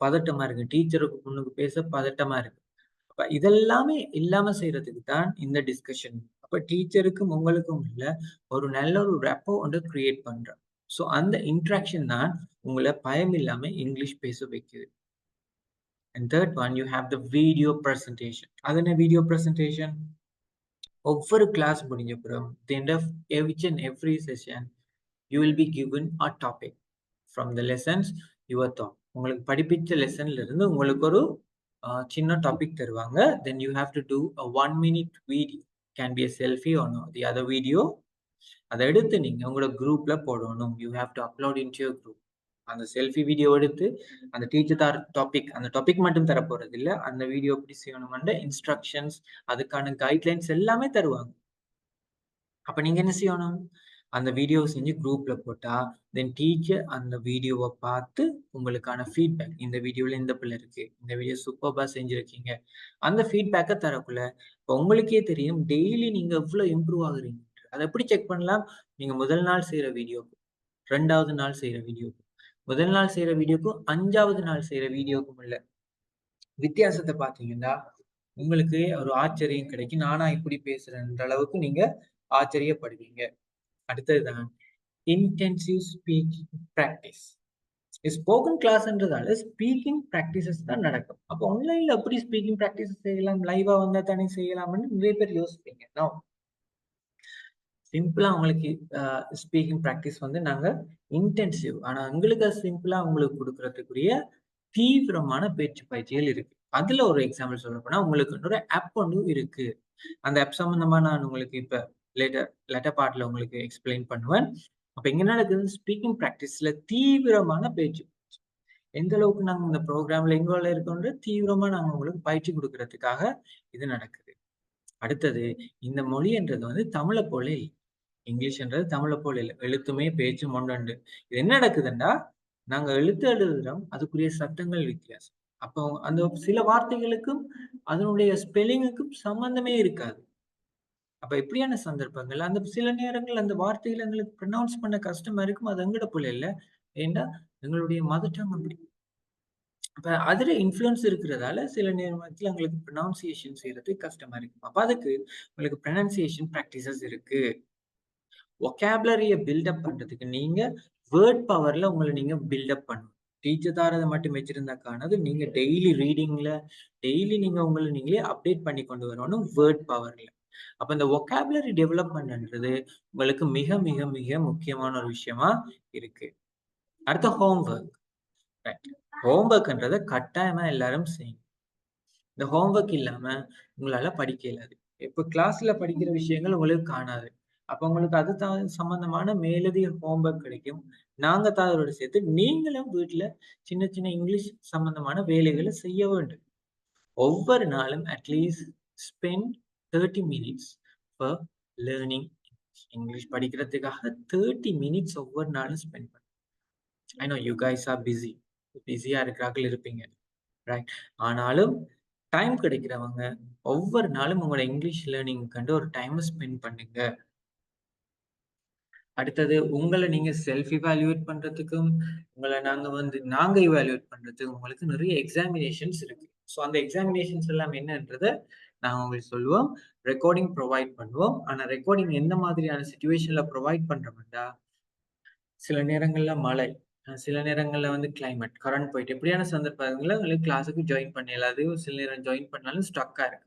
பதட்டமா இருக்கு, டீச்சருக்கு முன்னுக்கு பேச பதட்டமா இருக்கு. அப்ப இதெல்லாமே இல்லாம செய்யறதுக்கு தான் இந்த டிஸ்கஷன். அப்ப டீச்சருக்கும் உங்களுக்கும் உள்ள ஒரு நல்ல ஒரு ரெப்போ ஒன்று கிரியேட் பண்றோம். ஸோ அந்த இன்ட்ராக்ஷன் தான் உங்களை பயம் இல்லாம இங்கிலீஷ் பேச வைக்குது. And third one, you have the video presentation. அது என்ன வீடியோ ப்ரெசன்டேஷன்? ஒவ்வொரு கிளாஸ் முடிஞ்ச பிறகு, the end of each and every session, you will be given a topic from the lessons you are taught. உங்களுக்கு படிப்பிச்ச லெசன்ல இருந்து உங்களுக்கு ஒரு சின்ன டாபிக் தருவாங்க. then you have to do a 1-minute video, can be a selfie or no the other video. அதை எடுத்து நீங்க உங்களோட குரூப்ல போடணும். you have to upload into your group. அந்த செல்ஃபி வீடியோ எடுத்து அந்த டீச்சர் தர டாபிக், அந்த டாபிக் மட்டும் தர போறது இல்லை, அந்த வீடியோ எப்படி செய்யணும்ன்ற இன்ஸ்ட்ரக்ஷன்ஸ், அதுக்கான கைட்லைன்ஸ் எல்லாமே தருவாங்க. அப்ப நீங்க என்ன செய்யணும்? அந்த வீடியோ செஞ்சு குரூப்ல போட்டா, தென் டீச்சர் அந்த வீடியோவை பார்த்து உங்களுக்கான ஃபீட்பேக், இந்த வீடியோல இந்த பிள்ளை இருக்கு, இந்த வீடியோ சூப்பர்பா செஞ்சிருக்கீங்க, அந்த ஃபீட்பேக்கை தரக்குள்ள இப்போ உங்களுக்கே தெரியும் டெய்லி நீங்க எவ்வளவு இம்ப்ரூவ் ஆகுறீங்க. அதை எப்படி செக் பண்ணலாம்? நீங்க முதல் நாள் செய்யற வீடியோக்கு, 2வது நாள் செய்யற வீடியோக்கு, முதல் நாள் செய்யற வீடியோக்கும் 5வது நாள் செய்யற வீடியோக்கும் உள்ள வித்தியாசத்தை பார்த்தீங்கன்னா உங்களுக்கு ஒரு ஆச்சரியம் கிடைக்கும். நானா இப்படி பேசுறேன்ற அளவுக்கு நீங்க ஆச்சரியப்படுவீங்க. அடுத்ததுதான் இன்டென்சிவ் ஸ்பீக்கிங் பிராக்டிஸ். ஸ்போக்கன் கிளாஸ்ன்றதால ஸ்பீக்கிங் பிராக்டிசஸ் தான் நடக்கும். அப்போ ஆன்லைன்ல எப்படி ஸ்பீக்கிங் பிராக்டிஸ் செய்யலாம், லைவா வந்தா தானே செய்யலாம்னு நிறைய பேர் யோசிப்பீங்க. சிம்பிளா உங்களுக்கு ஸ்பீக்கிங் பிராக்டிஸ் வந்து நாங்க இன்டென்சிவ், ஆனா உங்களுக்கு சிம்பிளா உங்களுக்கு கொடுக்கறதுக்குரிய தீவிரமான பேச்சு பயிற்சிகள் இருக்கு. அதுல ஒரு எக்ஸாம்பிள் சொல்ல போனா, உங்களுக்கு இன்னொரு ஆப் ஒன்று இருக்கு. அந்த ஆப் சம்பந்தமா நான் உங்களுக்கு இப்ப லெட்டர் பார்ட்ல உங்களுக்கு எக்ஸ்பிளைன் பண்ணுவேன். அப்ப இங்க நடக்குது, ஸ்பீக்கிங் பிராக்டிஸ்ல தீவிரமான பேச்சு, எந்த அளவுக்கு நாங்க இந்த ப்ரோக்ராம்ல இன்வால்வ் இருக்கோன்ற தீவிரமா நாங்க உங்களுக்கு பயிற்சி கொடுக்கறதுக்காக இது நடக்குது. அடுத்தது, இந்த மொழி என்றது வந்து தமிழை போல இல்லை, இங்கிலீஷ்ன்றது தமிழை போல இல்லை, எழுத்துமே பேச்சும் ஒன்று. இது என்ன நடக்குதுன்னா, நாங்க எழுத்து எழுதுறோம், அதுக்குரிய சட்டங்கள் வித்தியாசம். அப்போ அந்த சில வார்த்தைகளுக்கும் அதனுடைய ஸ்பெல்லிங்குக்கும் சம்பந்தமே இருக்காது. அப்ப இப்படியான சந்தர்ப்பங்கள், அந்த சில நேரங்கள் அந்த வார்த்தைகளை எங்களுக்கு ப்ரொனவுன்ஸ் பண்ண கஷ்டமா இருக்கும், அது எங்கட போல இல்லை, ஏன்னா எங்களுடைய மதர் டங் அப்படி. அப்ப அதுல இன்ஃப்ளூயன்ஸ் இருக்கிறதால சில நேரத்துல உங்களுக்கு ப்ரொனவுன்சியேஷன் செய்யறது கஷ்டமா இருக்கும். அப்ப அதுக்கு உங்களுக்கு ப்ரொனன்சியேஷன் பிராக்டிசஸ் இருக்கு. வொக்காபுலரிய பில்டப் பண்றதுக்கு நீங்க வேர்ட் பவர்ல உங்களை நீங்க பில்டப் பண்ணணும். டீச்சர் தாரதை மட்டும் வச்சிருந்தா காணாது. நீங்க டெய்லி ரீடிங்ல டெய்லி நீங்க உங்களை நீங்களே அப்டேட் பண்ணி கொண்டு வரணும் வேர்ட் பவர்ல. அப்ப இந்த வொக்காபுலரி டெவலப்மெண்ட்ன்றது உங்களுக்கு மிக மிக மிக முக்கியமான ஒரு விஷயமா இருக்கு. அடுத்த ஹோம்ஒர்க். ஹோம்ஒர்க்ன்றதை கட்டாயமா எல்லாரும் செய்யணும். இந்த ஹோம்ஒர்க் இல்லாம உங்களால படிக்க இயலாது. இப்ப கிளாஸ்ல படிக்கிற விஷயங்கள் உங்களுக்கு காணாது. அப்ப உங்களுக்கு அது சம்பந்தமான மேலதிக ஹோம்ஒர்க் கிடைக்கும். நாங்க தரதோட சேர்த்து நீங்களும் வீட்ல சின்ன சின்ன இங்கிலீஷ் சம்பந்தமான வேலைகளை செய்ய வேண்டும். ஒவ்வொரு நாளும் at least spend 30 minutes for learning English படிக்கிறதுக்காக 30 மினிட்ஸ் ஒவ்வொரு நாளும் ஸ்பெண்ட் பண்ணுங்க. I know you guys are பிஸியா இருக்கிறார்கள் இருப்பீங்க, ரைட்? ஆனாலும் டைம் கிடைக்கிறவங்க ஒவ்வொரு நாளும் உங்களோட இங்கிலீஷ் லேர்னிங் கண்டு ஒரு டைம் ஸ்பெண்ட் பண்ணுங்க. அடுத்தது உங்களை நீங்க செல்ஃப் இவாலுவேட் பண்றதுக்கும் நாங்க இவாலுவேட் பண்றதுக்கு உங்களுக்கு நிறைய எக்ஸாமினேஷன்ஸ் இருக்கு. ஸோ அந்த எக்ஸாமினேஷன்ஸ் எல்லாம் என்னன்றதை நாங்க உங்களுக்கு சொல்லுவோம். ரெக்கார்டிங் ப்ரொவைட் பண்ணுவோம். ஆனா ரெக்கார்டிங் எந்த மாதிரியான சுச்சுவேஷன்ல ப்ரொவைட் பண்றோம்டா, சில நேரங்கள்ல மழை, சில நேரங்கள்ல கிளைமேட், கரண்ட் போயிட்டு இப்படியான சந்தர்ப்பங்கள்ல உங்களுக்கு கிளாஸுக்கு ஜாயின் பண்ண இயலாது. சில நேரம் ஜாயின் பண்ணாலும் ஸ்டக்கா இருக்கு.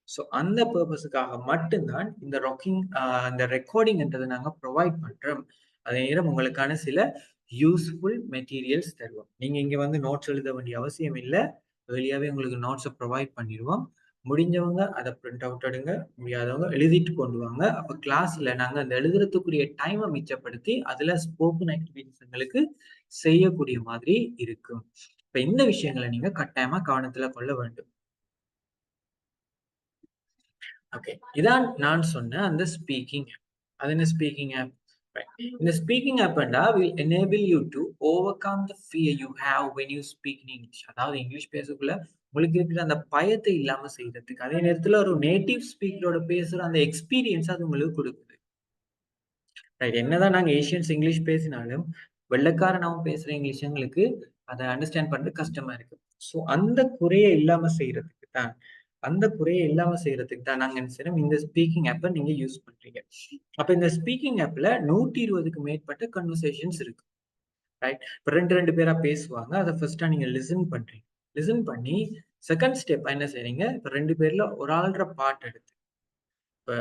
ஸோ அந்த பர்பஸுக்காக மட்டும்தான் இந்த ரெக்கார்டிங்ன்றதை நாங்க ப்ரொவைட் பண்றோம். அதே நேரம் உங்களுக்கான சில யூஸ்ஃபுல் மெட்டீரியல்ஸ் தருவோம். நீங்க இங்க நோட்ஸ் எழுத வேண்டிய அவசியம் இல்லை. வெளியாவே உங்களுக்கு நோட்ஸை ப்ரொவைட் பண்ணிடுவோம். முடிஞ்சவங்க அதை பிரிண்ட் அவுட் எடுங்க, முடியாதவங்க எழுதிட்டு கொண்டு வாங்க. அப்ப கிளாஸ்ல நாங்க அந்த எழுதுறதுக்குரிய டைமை மிச்சப்படுத்தி அதுல ஸ்போக்கன் ஆக்டிவிட்டிஸ் எங்களுக்கு செய்யக்கூடிய மாதிரி இருக்கும். இப்ப இந்த விஷயங்களை நீங்க கட்டாயமா கவனத்துல கொள்ள வேண்டும். ஓகே, இதான் நான் சொன்ன அந்த ஸ்பீக்கிங் ஆப். அது என்ன ஸ்பீக்கிங் ஆப்? இந்த speaking app will enable you to overcome the fear you have when you speak in English. அதாவது இங்கிலீஷ் பேசக்குள்ள உங்களுக்கு இருக்கிற அந்த பயத்தை இல்லாம செய்யறதுக்கு, அதே நேரத்துல ஒரு நேட்டிவ் ஸ்பீக்கரோட பேசுற அந்த எக்ஸ்பீரியன்ஸ் அது உங்களுக்கு கொடுக்குது. ரைட்? என்னதான் நாங்க ஏசியன்ஸ் இங்கிலீஷ் பேசினாலும் வெள்ளைக்காரன் அவன் பேசுற இங்கிலீஷ் எங்களுக்கு அதை அண்டர்ஸ்டாண்ட் பண்றது கஷ்டமா இருக்கு. ஸோ அந்த குறையை இல்லாம செய்யறதுக்கு தான் நாங்க என்ன செய்யறோம், இந்த ஸ்பீக்கிங் ஆப்பை நீங்க யூஸ் பண்றீங்க. அப்ப இந்த ஸ்பீக்கிங் ஆப்ல 120க்கு மேற்பட்ட கன்வர்சேஷன்ஸ் இருக்கு, ரைட்? இப்ப ரெண்டு பேரா பேசுவாங்க. அதை ஃபர்ஸ்டா நீங்க லிசன் பண்றீங்க. லிசன் பண்ணி செகண்ட் ஸ்டெப் என்ன செய்றீங்க, இப்ப 2 பேர்ல ஒரு ஆள்ற பாட்டு எடுத்து, இப்ப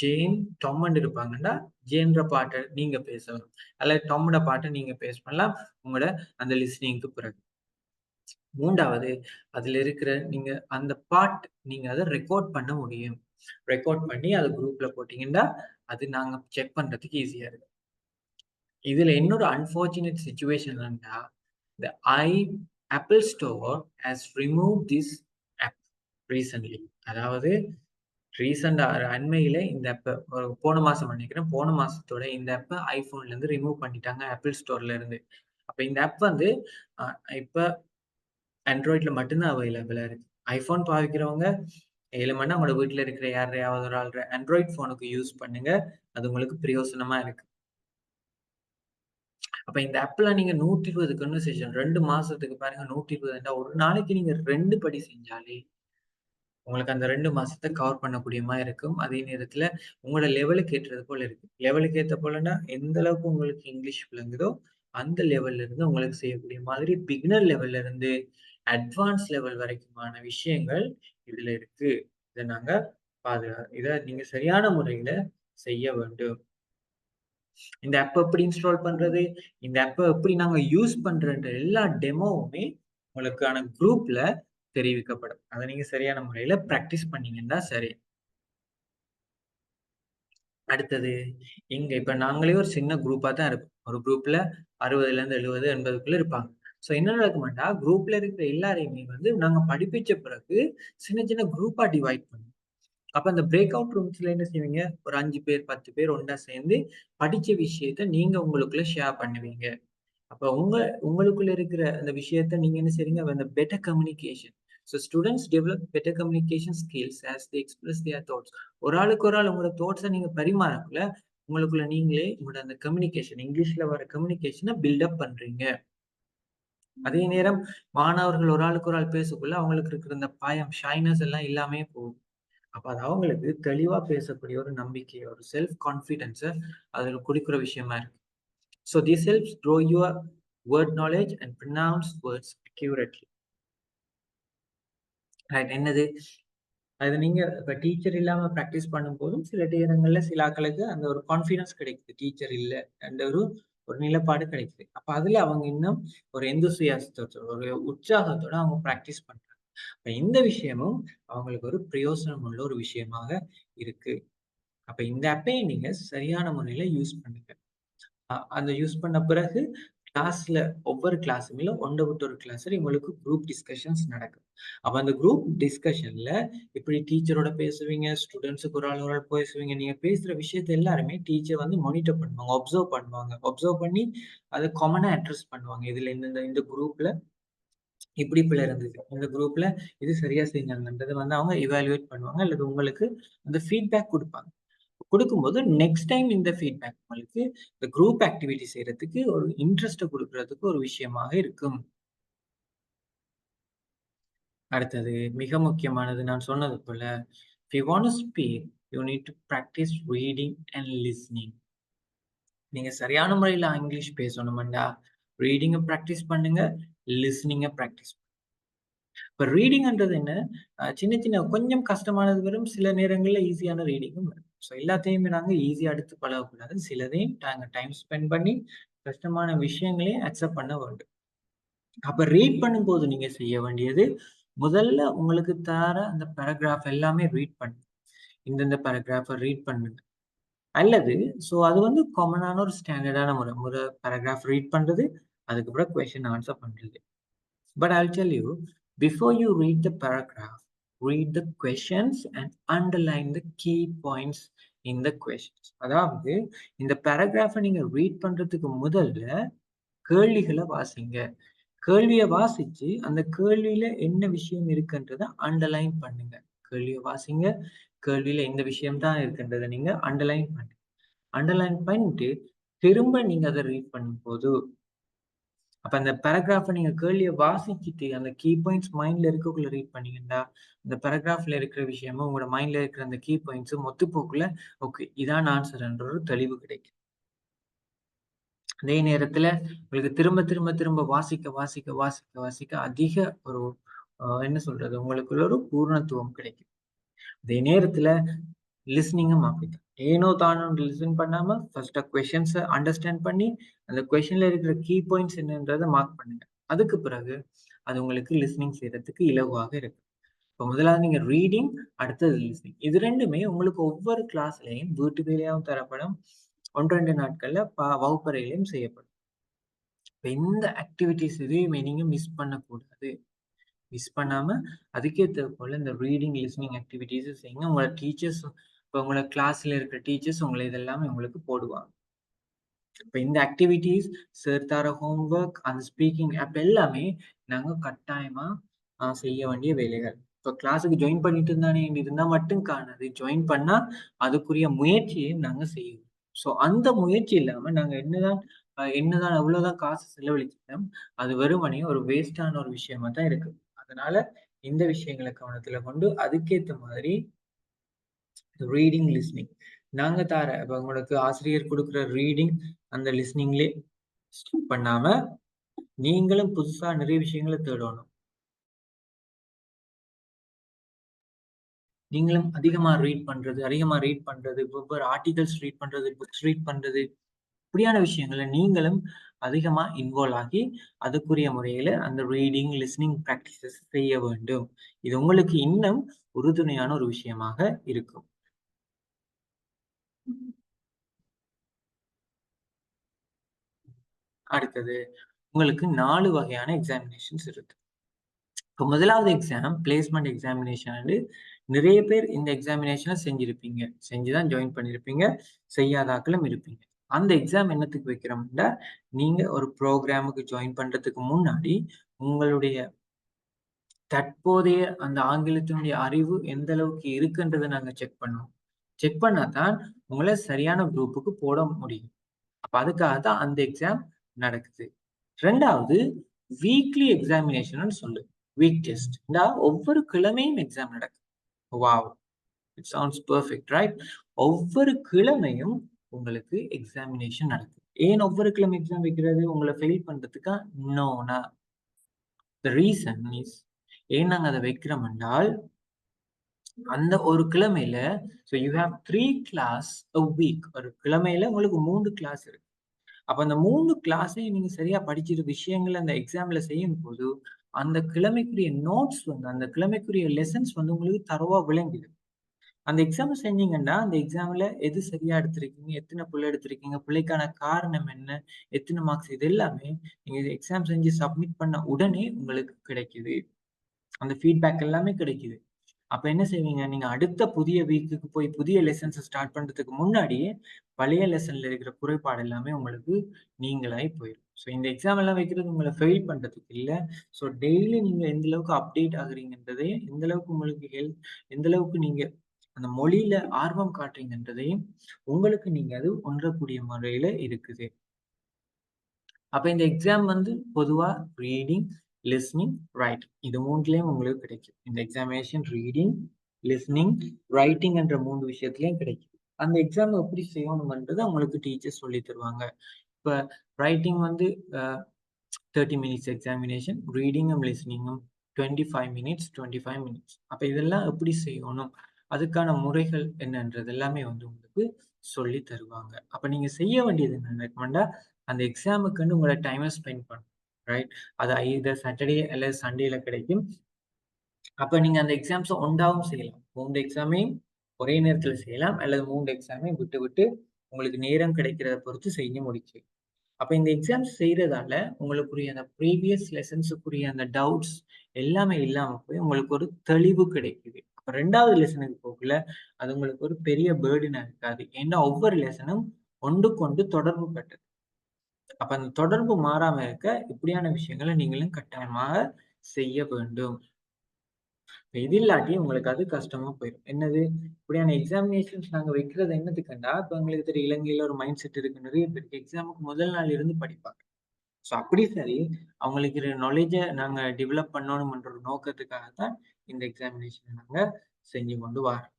ஜேன் டொம்மன் இருப்பாங்கன்னா ஜேன்ற பாட்டை நீங்க பேசலாம், அல்ல டொம்மோட பாட்டை நீங்க பேச பண்ணலாம் உங்களோட அந்த லிஸ்னிங்க்கு பிறகு. மூன்றாவது, அதுல இருக்கிற நீங்க அந்த பாட் நீங்க அதை ரெக்கார்ட் பண்ண முடியும். ரெக்கார்ட் பண்ணி அதை குரூப்ல போட்டீங்கன்னா அது நாங்க செக் பண்றதுக்கு ஈஸியா இருக்கு. இதுல இன்னொரு அன்பார்ச்சுனேட் சிச்சுவேஷன் என்னன்னா, the Apple Store has removed this app recently. அதாவது ரீசெண்டா அண்மையில இந்த ஆப்ப போன மாசம் நினைக்கிறேன். போன மாசத்தோட இந்த ஆப்ப ஐபோன்ல இருந்து ரிமூவ் பண்ணிட்டாங்க, ஆப்பிள் ஸ்டோர்ல இருந்து. அப்ப இந்த ஆப் அ இப்ப ஆண்ட்ராய்ட்ல மட்டும்தான் அவைலபிளா இருக்கு. ஐபோன் பாவிக்கிறவங்க இயலுமென்னா உங்களோட வீட்ல இருக்கிற யாரையாவது ஒரு ஆள் ஆண்ட்ராய்ட் போனுக்கு யூஸ் பண்ணுங்க. அது உங்களுக்கு பிரயோசனமா இருக்கு. அப்ப இந்த ஆப்ல நீங்க 120 கன்வர்சேஷன் 2 மாசத்துக்கு பாருங்க, 120 ஒரு நாளைக்கு நீங்க 2 படி செஞ்சாலே உங்களுக்கு அந்த 2 மாசத்த கவர் பண்ணக்கூடிய மாரி இருக்கும். அதே நேரத்துல உங்களோட லெவலுக்கு ஏற்றது போல இருக்கு. லெவலுக்கு ஏத்த போலன்னா, எந்த அளவுக்கு உங்களுக்கு இங்கிலீஷ் விளங்குதோ, அந்த லெவல்ல இருந்து உங்களுக்கு செய்யக்கூடிய மாதிரி பிகினர் லெவல்ல இருந்து அட்வான்ஸ் லெவல் வரைக்குமான விஷயங்கள் இதுல இருக்கு. இத நாங்க இத நீங்க சரியான முறையில செய்ய வேண்டும். இந்த ஆப் எப்படி இன்ஸ்டால் பண்றது? இந்த ஆப்ப எப்படி நாங்க யூஸ் பண்றன்ற எல்லா டெமோவுமே உங்களுக்கான குரூப்ல தெரிவிக்கப்படும். அத நீங்க சரியான முறையில பிராக்டிஸ் பண்ணீங்கன்னா சரி. அடுத்தது, இப்ப நாங்களே ஒரு சின்ன குரூப்பா தான் இருக்கோம். ஒரு குரூப்ல 60லேருந்து 70, 80க்குள்ள இருப்பாங்க. ஸோ என்ன நடக்குமாட்டா, குரூப்ல இருக்கிற எல்லாரையுமே நாங்க படிப்பிச்ச பிறகு சின்ன சின்ன குரூப்பா டிவைட் பண்ணுவோம். அப்ப அந்த பிரேக் அவுட் ரூம்ஸ்ல என்ன செய்வீங்க, ஒரு 5 பேர், 10 பேர் ஒண்ணா சேர்ந்து படிச்ச விஷயத்த நீங்க உங்களுக்குள்ள ஷேர் பண்ணுவீங்க. அப்ப உங்களுக்குள்ள இருக்கிற அந்த விஷயத்த நீங்க என்ன செய்றீங்க, அந்த better communication. So students develop better communication skills as they express their thoughts. ஒரு ஆளுக்கு ஒரு ஆள் உங்களோட தாட்ஸ நீங்க பரிமாறக்குள்ள உங்களுக்குள்ள நீங்களே உங்களோட அந்த கம்யூனிகேஷன், இங்கிலீஷ்ல வர கம்யூனிகேஷனை பில்டப் பண்றீங்க. அதே நேரம் மாணவர்கள் ஒரு ஆளுக்கு ஒரு ஆள் பேசக்குள்ள அவங்களுக்கு இருக்கிற இந்த பயம், ஷைனஸ் எல்லாம் இல்லாமே போகும். அப்ப அது அவங்களுக்கு தெளிவா பேசக்கூடிய ஒரு நம்பிக்கை, ஒரு செல்ஃப் கான்ஃபிடன்ஸ அதுல குடுக்குற விஷயமா இருக்கு. So this helps grow your word knowledge and pronounce words accurately. Right? என்னது? அது நீங்க இப்ப டீச்சர் இல்லாம பிராக்டிஸ் பண்ணும்போதும் சில நேரங்கள்ல சில ஆட்களுக்கு அந்த ஒரு கான்ஃபிடன்ஸ் கிடைக்குது. டீச்சர் இல்ல அந்த ஒரு நிலைப்பாடு கிடைக்குது. அப்ப அதுல அவங்க இன்னும் ஒரு எந்தூசியாசத்தோட, ஒரு உற்சாகத்தோட அவங்க பிராக்டிஸ் பண்றாங்க. அப்ப இந்த விஷயமும் அவங்களுக்கு ஒரு பிரயோசனம் உள்ள ஒரு விஷயமாக இருக்கு. அப்ப இந்த ஆப்பை நீங்க சரியான முறையில யூஸ் பண்ணுங்க. அந்த யூஸ் பண்ண பிறகு கிளாஸ்ல ஒவ்வொரு கிளாஸுமே ஒன்றை விட்டு ஒரு கிளாஸ்ல உங்களுக்கு குரூப் டிஸ்கஷன்ஸ் நடக்கும். அப்ப அந்த குரூப் டிஸ்கஷன்ல இப்படி டீச்சரோட பேசுவீங்க, ஸ்டூடெண்ட்ஸுக்கு ஒரு ஆள் பேசுவீங்க. நீங்க பேசுற விஷயத்த எல்லாருமே டீச்சர் வந்து மானிட்டர் பண்ணுவாங்க, ஒப்சர்வ் பண்ணுவாங்க. ஒப்சர்வ் பண்ணி அதை காமனா அட்ரஸ் பண்ணுவாங்க. இதுல இந்த குரூப்ல இப்படி பிள்ளை இருந்தது, இந்த குரூப்ல இது சரியா செஞ்சாங்கன்றதை வந்து அவங்க இவாலுவேட் பண்ணுவாங்க, அல்லது உங்களுக்கு அந்த ஃபீட்பேக் கொடுப்பாங்க. கொடுக்கும்போது நெக்ஸ்ட் டைம் இந்த ஃபீட்பேக் உங்களுக்கு இந்த குரூப் ஆக்டிவிட்டி செய்யறதுக்கு ஒரு இன்ட்ரெஸ்ட்டை கொடுக்கறதுக்கு ஒரு விஷயமாக இருக்கும். அடுத்தது மிக முக்கியமானது, நான் சொன்னது போல, if you want to speak, you need to practice reading and listening. நீங்க சரியான முறையில் இங்கிலீஷ் பேசணும்டா, ரீடிங்கை ப்ராக்டிஸ் பண்ணுங்க, லிஸ்னிங்கை ப்ராக்டிஸ். இப்போ ரீடிங்ன்றது என்ன, சின்ன சின்ன கொஞ்சம் கஷ்டமானது வரும், சில நேரங்களில் ஈஸியான ரீடிங்கும் வரும். ஸோ எல்லாத்தையுமே நாங்கள் ஈஸியாக எடுத்து பழகக்கூடாது. சிலதையும் நாங்கள் டைம் ஸ்பெண்ட் பண்ணி கஷ்டமான விஷயங்களையும் அக்செப்ட் பண்ண வேண்டும். அப்ப ரீட் பண்ணும்போது நீங்க செய்ய வேண்டியது, முதல்ல உங்களுக்கு தர அந்த பேராகிராஃப் எல்லாமே ரீட் பண்ணுங்க. இந்தந்த பேராகிராஃபை ரீட் பண்ணுங்க. அல்லது அது வந்து காமனான ஒரு ஸ்டாண்டர்டான முறை பேராகிராஃப் ரீட் பண்றது, அதுக்கப்புறம் கொஸ்டின் ஆன்சர் பண்றது. But I'll tell you, before you read the paragraph, read the questions and underline the key points in the questions. அதாவது இந்த பேராகிராஃபை நீங்க ரீட் பண்றதுக்கு முதல்ல கேள்விகளை வாசிங்க. கேள்வியை வாசிச்சு அந்த கேள்வியில என்ன விஷயம் இருக்குன்றதை அண்டர்லைன் பண்ணுங்க. கேள்வியை வாசிங்க, கேள்வியில இந்த விஷயம் தான் இருக்குன்றதை நீங்க அண்டர்லைன் பண்ணுங்க. அண்டர்லைன் பண்ணிட்டு திரும்ப நீங்க அதை ரீட் பண்ணும்போது, அப்ப அந்த பேராகிராஃபை நீங்க கேள்வியை வாசிச்சுட்டு அந்த கீ பாயிண்ட்ஸ் மைண்ட்ல இருக்கக்குள்ள ரீட் பண்ணீங்கன்னா, அந்த பேராகிராஃப்ல இருக்கிற விஷயமும் உங்களோட மைண்ட்ல இருக்கிற அந்த கீ பாயிண்ட்ஸும் ஒத்துப்போக்குள்ள ஓகே இதான் ஆன்சர்ன்ற ஒரு தெளிவு கிடைக்கும். அதே நேரத்துல உங்களுக்கு திரும்ப திரும்ப திரும்ப வாசிக்க வாசிக்க வாசிக்க வாசிக்க அதிக ஒரு என்ன சொல்றது, உங்களுக்குள்ள ஒரு பூர்ணத்துவம் கிடைக்கும். அதே நேரத்துல லிஸ்னிங்கும் அப்படித்தான். ஏனோ தானோ லிசன் பண்ணாம ஃபர்ஸ்ட் கொஸ்டின்ஸை அண்டர்ஸ்டாண்ட் பண்ணி அந்த கொஸ்டின்ல இருக்கிற கீ பாயிண்ட்ஸ் என்னன்றதை மார்க் பண்ணுங்க. அதுக்கு பிறகு அது உங்களுக்கு லிஸ்னிங் செய்யறதுக்கு இலகுவாக இருக்கு. இப்போ முதலாவது நீங்க ரீடிங், அடுத்தது லிஸ்னிங். இது ரெண்டுமே உங்களுக்கு ஒவ்வொரு கிளாஸ்லயும் வீட்டு வேலையாகவும் தரப்படும், 1-2 நாட்கள்ல வகுப்பறையிலையும் செய்யப்படும். இப்போ இந்த ஆக்டிவிட்டிஸ் எதையுமே நீங்க மிஸ் பண்ணக்கூடாது. மிஸ் பண்ணாம அதுக்கேற்ற போல இந்த ரீடிங், லிஸ்னிங் ஆக்டிவிட்டிஸ் செய்யுங்க. உங்களோட டீச்சர்ஸ், இப்போ உங்களோட கிளாஸ்ல இருக்கிற டீச்சர்ஸ் உங்களை இதெல்லாமே உங்களுக்கு போடுவாங்க. இப்போ இந்த ஆக்டிவிட்டிஸ், சார் தர ஹோம்ஒர்க், அந்த ஸ்பீக்கிங் ஆப் எல்லாமே நாங்க கட்டாயமா செய்ய வேண்டிய வேலைகள். இப்போ கிளாஸுக்கு ஜாயின் பண்ணிட்டு இருந்தா மட்டும் காணாது. ஜாயின் பண்ணா அதுக்குரிய முயற்சியையும் நாங்க செய்யணும். ஸோ அந்த முயற்சி இல்லாம நாங்க என்னதான் எவ்வளவுதான் காசு செலவழிச்சாலும் அது வெறுமனே ஒரு வேஸ்டான ஒரு விஷயமா தான் இருக்கு. அதனால இந்த விஷயங்களை கவனத்துல கொண்டு அதுக்கேத்த மாதிரி ரீடிங், லிஸ்னிங் நாங்க இப்ப உங்களுக்கு ஆசிரியர் கொடுக்குற ரீடிங் அந்த லிஸ்னிங்லே ஸ்டாப் பண்ணாம நீங்களும் புதுசா நிறைய விஷயங்களை தேடணும். நீங்களும் அதிகமா ரீட் பண்றது, ஒவ்வொரு ஆர்டிகல்ஸ் ரீட் பண்றது, புக்ஸ் ரீட் பண்றது, இப்படியான விஷயங்களை நீங்களும் அதிகமா இன்வால்வ் ஆகி அதுக்குரிய முறையில அந்த ரீடிங், லிஸ்னிங் பிராக்டிசஸ் செய்ய வேண்டும். இது உங்களுக்கு இன்னும் உறுதுணையான ஒரு விஷயமாக இருக்கும். அடுத்தது உங்களுக்கு 4 வகையான எக்ஸாமினேஷன்ஸ் இருக்கு. இப்போ முதலாவது எக்ஸாம் பிளேஸ்மெண்ட் எக்ஸாமினேஷன். நிறைய பேர் இந்த எக்ஸாமினேஷனை செஞ்சுதான் ஜாயின் பண்ணியிருப்பீங்க, செய்யாதாக்களும் இருப்பீங்க. அந்த எக்ஸாம் என்னத்துக்கு வைக்கிறோம்னா, நீங்க ஒரு ப்ரோக்ராமுக்கு ஜாயின் பண்றதுக்கு முன்னாடி உங்களுடைய தற்போதைய அந்த ஆங்கிலத்தினுடைய அறிவு எந்த அளவுக்கு இருக்குன்றதை நாங்க செக் பண்ணுவோம். செக் பண்ணாதான் உங்களை சரியான குரூப்புக்கு போட முடியும். அப்ப அதுக்காக தான் அந்த எக்ஸாம் நடக்குது. ரெண்டாவது வீக்லி எக்ஸாமினேஷன் சொல்லு, வீக் டெஸ்ட். ஒவ்வொரு கிழமையும் எக்ஸாம் நடக்குது. Wow, it sounds perfect, right? ஒவ்வொரு கிழமையும் உங்களுக்கு எக்ஸாமினேஷன் நடக்குது. ஏன் ஒவ்வொரு கிழமை எக்ஸாம் வைக்கிறது? உங்களை ஃபெயில் பண்றதுக்கா? நோனா. த ரீசன் இஸ், ஏன் நாங்க அதை வைக்கிறோம் என்றால், அந்த ஒரு கிழமையில so you have 3 class a week. ஒரு கிழமையில உங்களுக்கு 3 கிளாஸ் இருக்கு. அப்ப அந்த 3 கிளாஸையும் நீங்க சரியா படிச்சிட்டு விஷயங்களை அந்த எக்ஸாம்ல செய்யும் போது, அந்த கிழமைக்குரிய நோட்ஸ் வந்து, அந்த கிழமைக்குரிய லெசன்ஸ் வந்து உங்களுக்கு தரோவா விளங்கிடும். அந்த எக்ஸாம் செஞ்சீங்கன்னா, அந்த எக்ஸாம்ல எது சரியா எடுத்திருக்கீங்க, எத்தனை புள்ளி எடுத்திருக்கீங்க, பிழைக்கான காரணம் என்ன, எத்தனை மார்க்ஸ், இது எல்லாமே நீங்க எக்ஸாம் செஞ்சு சப்மிட் பண்ண உடனே உங்களுக்கு கிடைக்குது. அந்த ஃபீட்பேக் எல்லாமே கிடைக்குது. அப்ப என்ன செய்வீங்க? நீங்க அடுத்த புதிய வீக்குக்கு போய் புதிய லெசன்ஸ ஸ்டார்ட் பண்றதுக்கு முன்னாடியே, பழைய லெசன்ல இருக்கிற குறைபாடு எல்லாமே உங்களுக்கு நீங்களாகி போயிரும். ஸோ இந்த எக்ஸாம் எல்லாம் வைக்கிறது உங்கள ஃபெயில் பண்றதுக்கு இல்ல. ஸோ டெய்லி நீங்க எந்த அளவுக்கு அப்டேட் ஆகுறீங்கன்றதையும், எந்த அளவுக்கு உங்களுக்கு எந்த அளவுக்கு நீங்க அந்த மொழியில ஆர்வம் காட்டுறீங்கன்றதையும், உங்களுக்கு நீங்க அது உணரக்கூடிய முறையில இருக்குது. அப்ப இந்த எக்ஸாம் வந்து பொதுவா ரீடிங், லிஸ்னிங், ரைட்டிங் இது 3லயும் உங்களுக்கு கிடைக்கும். இந்த எக்ஸாமினேஷன் ரீடிங், லிஸ்னிங், ரைட்டிங் என்ற 3 விஷயத்திலயும் கிடைக்கும். அந்த எக்ஸாம் எப்படி செய்யணும்ன்றத உங்களுக்கு டீச்சர் சொல்லி தருவாங்க. இப்ப ரைட்டிங் வந்து 30 மினிட்ஸ் எக்ஸாமினேஷன், ரீடிங்கும் லிஸ்னிங்கும் 25 மினிட்ஸ், 25 மினிட்ஸ். அப்ப இதெல்லாம் எப்படி செய்யணும்? அதுக்கான முறைகள் என்னன்றது எல்லாமே வந்து உங்களுக்கு சொல்லி தருவாங்க. அப்ப நீங்க செய்ய வேண்டியது என்னன்னா, அந்த எக்ஸாமுக்குன்னு உங்களோட டைமை ஸ்பெண்ட் பண்ணணும். ரைட்? அது ஐதர் சாட்டர்டே அல்லது சண்டேல கிடைக்கும். அப்ப நீங்க அந்த எக்ஸாம்ஸ ஒன்றாவும் செய்யலாம். 3 எக்ஸாமையும் ஒரே நேரத்துல செய்யலாம். அல்லது 3 எக்ஸாமையும் விட்டு விட்டு உங்களுக்கு நேரம் கிடைக்கிறத பொறுத்து செஞ்சு முடிச்சு. அப்ப இந்த எக்ஸாம்ஸ் செய்றதால உங்களுக்குரிய அந்த ப்ரீவியஸ் லெசன்ஸுக்குரிய அந்த டவுட்ஸ் எல்லாமே இல்லாம போய் உங்களுக்கு ஒரு தெளிவு கிடைக்குது. அப்ப 2வது லெசனுக்கு போகல அது உங்களுக்கு ஒரு பெரிய பர்டனா இருக்காது. ஏன்னா ஒவ்வொரு லெசனும் ஒன்றுக்கொன்று தொடர்பு பட்டது. அப்ப அந்த தொடர்பு மாறாம இருக்க இப்படியான விஷயங்களை நீங்களும் கட்டாயமாக செய்ய வேண்டும். இது இல்லாட்டி உங்களுக்கு அது கஷ்டமா போயிடும். என்னது? இப்படியான எக்ஸாமினேஷன்ஸ் நாங்க வைக்கிறது என்னத்துக்குண்டா, இப்ப எங்களுக்கு தெரியும் இலங்கையில ஒரு மைண்ட் செட் இருக்கு. நிறைய பேருக்கு எக்ஸாமுக்கு முதல் நாள் இருந்து படிப்பாங்க. ஸோ அப்படி சரி, அவங்களுக்கு இருக்கிற நாலேட்ஜ நாங்க டெவலப் பண்ணணும்ன்ற ஒரு நோக்கத்துக்காக தான் இந்த எக்ஸாமினேஷன நாங்க செஞ்சு கொண்டு வரோம்.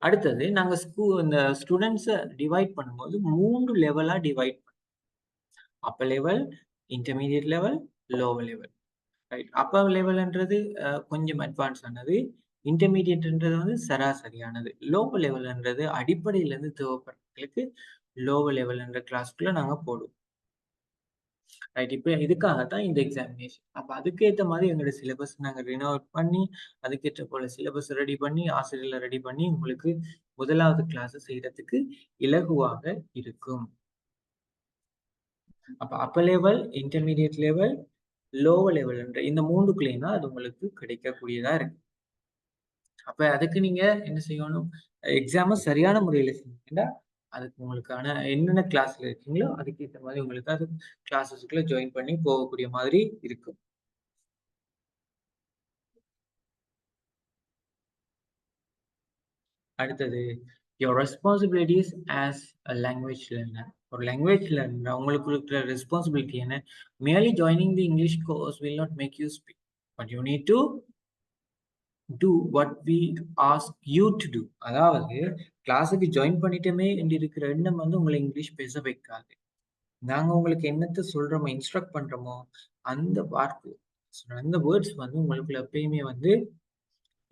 அடுத்தது நாங்க இந்த ஸ்டூடண்ட்ஸ டிவைட் பண்ணும்போது 3 லெவலா divide upper level, intermediate level, lower level. Right. Upper லெவல்ன்றது கொஞ்சம் அட்வான்ஸ் ஆனது. இன்டர்மீடியேட்ன்றது வந்து சராசரியானது. லோவர் லெவல்ன்றது அடிப்படையிலேருந்து தேவைப்படுறவங்களுக்கு லோவர் லெவல்ன்ற கிளாஸ்க்குள்ள நாங்க போடுவோம். ரைட். இப்ப இதுக்காக தான் இந்த எக்ஸாமினேஷன். அப்ப அதுக்கேத்த மாரி எங்களோட சிலபஸ் நாங்க ரினோவேட் பண்ணி, அதுக்கேற்ற போல சிலபஸ் ரெடி பண்ணி, ஆசிரியர்ல ரெடி பண்ணி உங்களுக்கு 1வது கிளாஸ் செய்றதுக்கு இலகுவாக இருக்கும். அப்ப upper level, intermediate level, lower level என்ற இந்த 3க்குள்ளயும் தான் அது உங்களுக்கு கிடைக்கக்கூடியதா இருக்கு. அப்ப அதுக்கு நீங்க என்ன செய்யணும்? எக்ஸாம சரியான முறையில செஞ்சீங்கன்னா, அதுக்கு உங்களுக்கான என்னென்ன கிளாஸ்ல இருக்கீங்களோ, அதுக்கேத்த மாரி உங்களுக்கு அது கிளாஸஸ்க்குள்ள ஜாயின் பண்ணி போகக்கூடிய மாதிரி இருக்கும். அடுத்தது, your responsibilities as a language learner. ஒரு லாங்குவேஜ் லேர்னர் உங்களுக்கு இருக்கிற ரெஸ்பான்சிபிலிட்டி என்ன? Merely joining the English course will not make you speak. But you need to do what we ask you to do. அதாவது கிளாஸுக்கு ஜாயின் பண்ணிட்டோமே என்று இருக்கிற எண்ணம் வந்து உங்களை இங்கிலீஷ் பேச வைக்காது. நாங்க உங்களுக்கு என்னத்த சொல்றோமோ, இன்ஸ்ட்ரக்ட் பண்றோமோ, அந்த வார்த்தை, அந்த வேர்ட்ஸ் வந்து உங்களுக்குள்ள எப்பயுமே வந்து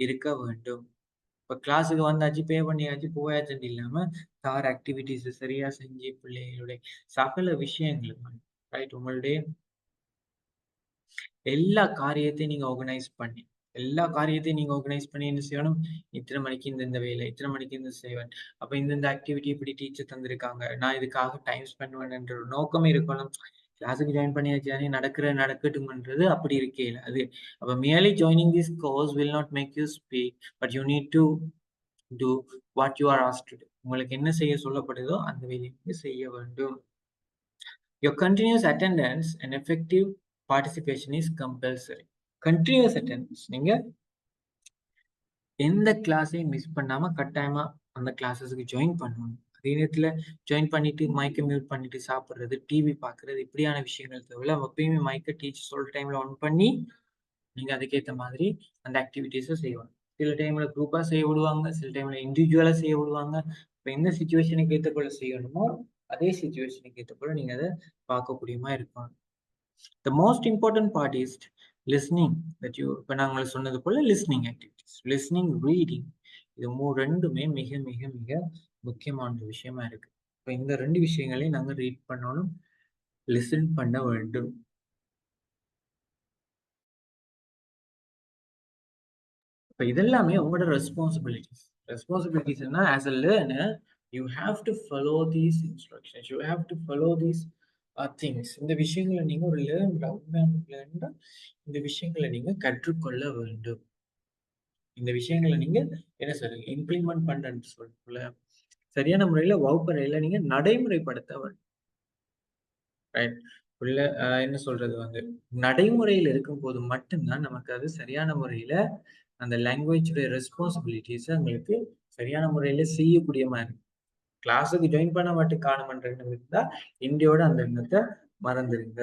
இருக்க வேண்டும். இப்ப கிளாஸுக்கு வந்தாச்சு, பே பண்ணியாச்சு, போயாச்சுன்னு இல்லாம, தார ஆக்டிவிட்டீஸ் சரியா செஞ்சு பிள்ளைகளுடைய சகல விஷயங்களும் ரைட் உங்களுடைய எல்லா காரியத்தையும் நீங்க ஆர்கனைஸ் பண்ணி, எல்லா காரியத்தையும் நீங்க ஆர்கனைஸ் பண்ணி என்ன செய்யணும்? இத்தனை மணிக்கு இந்த வேலை, இத்தனை மணிக்கு இந்த செய்வேன். அப்ப இந்த ஆக்டிவிட்டி இப்படி டீச்சர் தந்திருக்காங்க. நான் இதுக்காக டைம் ஸ்பெண்ட் பண்ணேன்ற ஒரு நோக்கமே இருக்கணும். கிளாஸுக்கு ஜாயின் பண்ணியாச்சு தானே நடக்கட்டும்ன்றது அப்படி இருக்கையில அது. அப்ப merely joining this course will not make you speak, but you need to do what you are asked to do. உங்களுக்கு என்ன செய்ய சொல்லப்படுதோ அந்த வேலையை செய்ய வேண்டும். Your continuous attendance and effective participation is compulsory. Continuous attendance. நீங்க எந்த கிளாஸையும் மிஸ் பண்ணாம கட்டாயமா அந்த கிளாஸஸ்க்கு ஜாயின் பண்ணணும். அதே நேரத்துல ஜாயின் பண்ணிட்டு மைக்க மியூட் பண்ணிட்டு சாப்பிடுறது, டிவி பார்க்குறது இப்படியான விஷயங்கள் தவிர எப்பயுமே மைக்க டீச்சர் சொல்ற டைம்ல ஆன் பண்ணி நீங்க அதுக்கேத்த மாதிரி அந்த ஆக்டிவிட்டீஸ செய்யணும். சில டைம்ல குரூப்பா செய்ய விடுவாங்க, சில டைம்ல இண்டிவிஜுவலா செய்ய விடுவாங்க. இப்ப எந்த சிச்சுவேஷனுக்கு ஏத்த போல செய்யணுமோ, அதே சிச்சுவேஷனுக்கு ஏத்த போல நீங்க அத பார்க்கக்கூடியமா இருக்கணும். The most important part is listening that you இப்ப நாங்க சொன்னது போல listening activities. Listening, reading இது 2மே மிக மிக மிக முக்கியமான விஷயமா இருக்கு. இப்ப இந்த 2 விஷயங்களையும் நாங்க ரீட் பண்ணணும், லிசன் பண்ண வேண்டும். இப்ப இதெல்லாமே உங்களோட ரெஸ்பான்சிபிலிட்டிஸ். ரெஸ்பான்சிபிலிட்டிஸ்னா as a learner you have to follow these instructions. You have to follow these things. இந்த விஷயங்களை நீங்க ஒரு உண்மையான லேர்னரா இந்த விஷயங்களை நீங்க கற்றுக்கொள்ள வேண்டும். இந்த விஷயங்களை நீங்க என்ன சொல்றீங்க இம்ப்ளிமெண்ட் பண்றேன்னு சொல்லல சரியான முறையில வகுப்பறையில நீங்க நடைமுறைப்படுத்த வேண்டும். ரைட். உள்ள என்ன சொல்றது நடைமுறையில் இருக்கும்போது மட்டும்தான் நமக்கு அது சரியான முறையில அந்த லாங்குவேஜோட ரெஸ்பான்சிபிலிட்டிஸ் உங்களுக்கு சரியான முறையில செய்யக்கூடிய மாதிரி. கிளாஸுக்கு ஜாயின் பண்ண மட்டும் காணுமன்ற எண்ணம் இருந்தா இந்தியோட அந்த எண்ணத்தை மறந்துருங்க.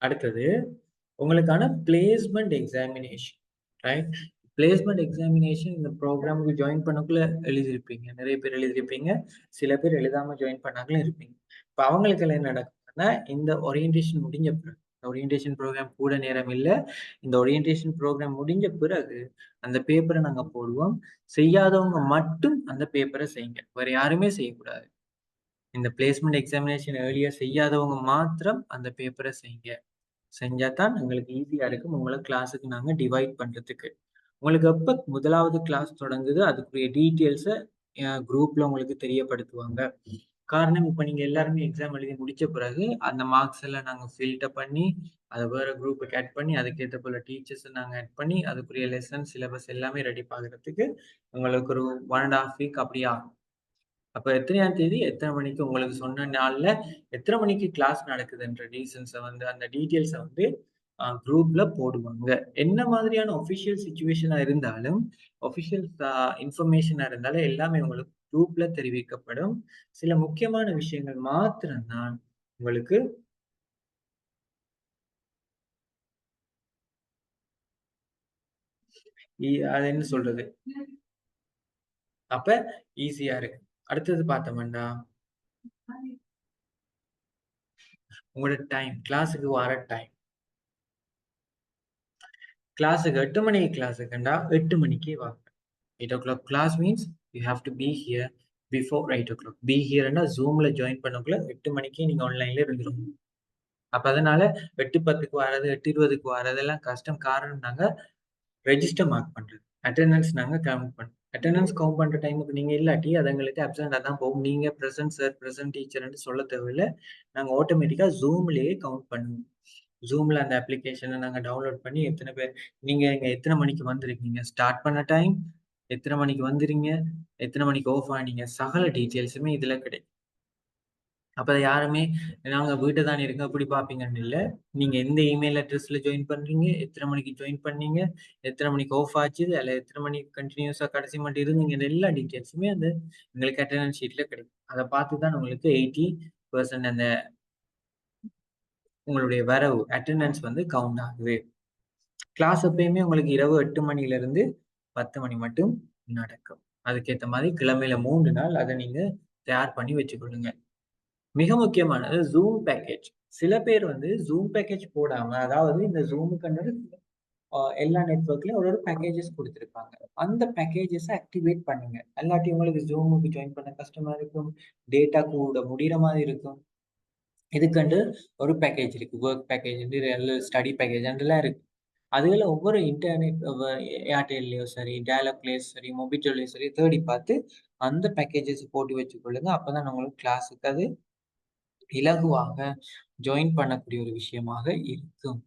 அடுத்தது உங்களுக்கான placement examination. Right. Placement examination இந்த ப்ரோக்ராமுக்கு ஜாயின் பண்ணக்குள்ள எழுதியிருப்பீங்க. நிறைய பேர் எழுதியிருப்பீங்க. சில பேர் எழுதாம ஜாயின் பண்ணாங்களும் இருப்பீங்க. இப்போ அவங்களுக்கு எல்லாம் என்ன நடக்குதுன்னா இந்த ஓரியன்டேஷன் முடிஞ்ச பிறகு ஓரியன்டேஷன் ப்ரோக்ராம் கூட நேரம் இல்லை. இந்த ஓரியன்டேஷன் ப்ரோக்ராம் முடிஞ்ச பிறகு அந்த பேப்பரை நாங்க போடுவோம். செய்யாதவங்க மட்டும் அந்த பேப்பரை செய்யுங்க. வேற யாருமே செய்யக்கூடாது. இந்த பிளேஸ்மெண்ட் எக்ஸாமினேஷன் ஏர்லியா செய்யாதவங்க மாத்திரம் அந்த பேப்பரை செய்யுங்க. செஞ்சா தான் எங்களுக்கு ஈஸியா இருக்கும் உங்களை கிளாஸுக்கு நாங்க டிவைட் பண்றதுக்கு. உங்களுக்கு எப்ப முதலாவது கிளாஸ் தொடங்குது அதுக்குரிய டீட்டெயில்ஸை குரூப்ல உங்களுக்கு தெரியப்படுத்துவாங்க. காரணம் இப்ப நீங்க எல்லாருமே எக்ஸாம் எழுதி முடிச்ச பிறகு அந்த மார்க்ஸ் எல்லாம் நாங்க ஃபில்டர் பண்ணி அதை வேற குரூப்புக்கு ஆட் பண்ணி அதுக்கேற்ற போல டீச்சர்ஸ் நாங்க ஆட் பண்ணி அதுக்குரிய லெசன் சிலபஸ் எல்லாமே ரெடி பார்க்கறதுக்கு உங்களுக்கு ஒரு 1.5 வீக் அப்படி ஆகும். அப்ப எத்தனையாம் தேதி எத்தனை மணிக்கு உங்களுக்கு சொன்ன நாள்ல எத்தனை மணிக்கு கிளாஸ் நடக்குதுன்ற ரீசன்ஸை அந்த டீட்டெயில்ஸை குரூப்ல போடுவாங்க. என்ன மாதிரியான ஒஃபிஷியல் சிச்சுவேஷனா இருந்தாலும் ஒஃபிஷியல் இன்ஃபர்மேஷனா இருந்தாலும் எல்லாமே உங்களுக்கு குரூப்ல தெரிவிக்கப்படும். சில முக்கியமான விஷயங்கள் மாத்திரம்தான் உங்களுக்கு அது என்ன சொல்றது அப்ப ஈஸியா இருக்கு. அடுத்தது பார்த்தோம்னா உங்களோட டைம் கிளாஸுக்கு வர டைம். கிளாஸுக்கு 8 மணிக்கு கிளாஸுக்குண்டா 8 மணிக்கே வாங்க. 8 o'clock class means you have to be here before 8 o'clock. Be here ன்னா ஜூம்ல ஜாயின் பண்ணக்குள்ள 8 மணிக்கே நீங்க ஆன்லைன்ல இருந்துரும். அப்ப அதனால 8:10க்கு வர்றது 8:20க்கு வர்றதெல்லாம் கஷ்டம். காரணம் நாங்க ரெஜிஸ்டர் மார்க் பண்றது. அட்டெண்டன்ஸ் நாங்க கவுண்ட் பண்றோம். அட்டெண்டன்ஸ் கவுண்ட் பண்ற டைமுக்கு நீங்க இல்லாட்டி அது எங்களுக்கு அப்சென்டா தான் போகும். நீங்க பிரசன்ட் சார் பிரசன்ட் டீச்சர்ன்னு சொல்ல தேவையில்ல. நாங்க ஆட்டோமேட்டிக்கா ஜூம்லயே கவுண்ட் பண்ணுவோம். ஜூம்ல அந்த அப்ளிகேஷனை நாங்க டவுன்லோட் பண்ணி எத்தனை பேர் நீங்க இங்க எத்தனை மணிக்கு வந்திருக்கீங்க ஸ்டார்ட் பண்ண டைம் எத்தனை மணிக்கு வந்துறீங்க எத்தனை மணிக்கு ஆஃப் ஆனீங்க சகல டீட்டெயில்ஸுமே இதுல கிடைக்கும். அப்ப யாருமே நாங்க வீட்டை தான் இருக்க அப்படி பார்ப்பீங்கன்னு இல்லை. நீங்க எந்த இமெயில் அட்ரஸ்ல ஜாயின் பண்றீங்க எத்தனை மணிக்கு ஜாயின் பண்ணீங்க எத்தனை மணிக்கு ஆஃப் ஆச்சு அல்ல எத்தனை மணிக்கு கண்டினியூஸா கடைசி மட்டும் இருந்தீங்க எல்லா டீட்டெயில்ஸுமே உங்களுக்கு அட்டெண்டன்ஸ் ஷீட்ல கிடைக்கும். அதை பார்த்து தான் உங்களுக்கு 80% அந்த உங்களுடைய வரவு அட்டெண்டன்ஸ் கவுண்ட் ஆகுது. கிளாஸ் எப்பயுமே உங்களுக்கு இரவு 8 மணில இருந்து 10 மணி மட்டும் நடக்கும். அதுக்கேத்த மாதிரி கிழமையில 3 நாள் அதை நீங்க தயார் பண்ணி வச்சுக்கொள்ளுங்க. மிக முக்கியமானது ஜூம் பேக்கேஜ். சில பேர் ஜூம் பேக்கேஜ் போடாம அதாவது இந்த ஜூமுக்கு எல்லா நெட்வொர்க்லயும் ஒரு பேக்கேஜஸ் கொடுத்துருப்பாங்க. அந்த பேக்கேஜஸ் ஆக்டிவேட் பண்ணுங்க. அல்லாட்டி உங்களுக்கு ஜூமுக்கு ஜாயின் பண்ண கஷ்டமா இருக்கும். டேட்டா கூட முடிகிற மாதிரி இருக்கும். இதுக்கண்டு ஒரு பேக்கேஜ் இருக்கு. ஒர்க் பேக்கேஜ் ஸ்டடி பேக்கேஜ் எல்லாம் இருக்கு. அதுல ஒவ்வொரு இன்டர்நெட் ஏர்டெல்லையோ சரி டயலாக்லயோ சரி மொபிட்டோலயோ சரி தேடி பார்த்து அந்த பேக்கேஜஸ் போட்டு வச்சுக்கொள்ளுங்க. அப்பதான் உங்களுக்கு கிளாஸுக்கு அது இலகுவாக ஜாயின் பண்ணக்கூடிய ஒரு விஷயமாக இருக்கும்.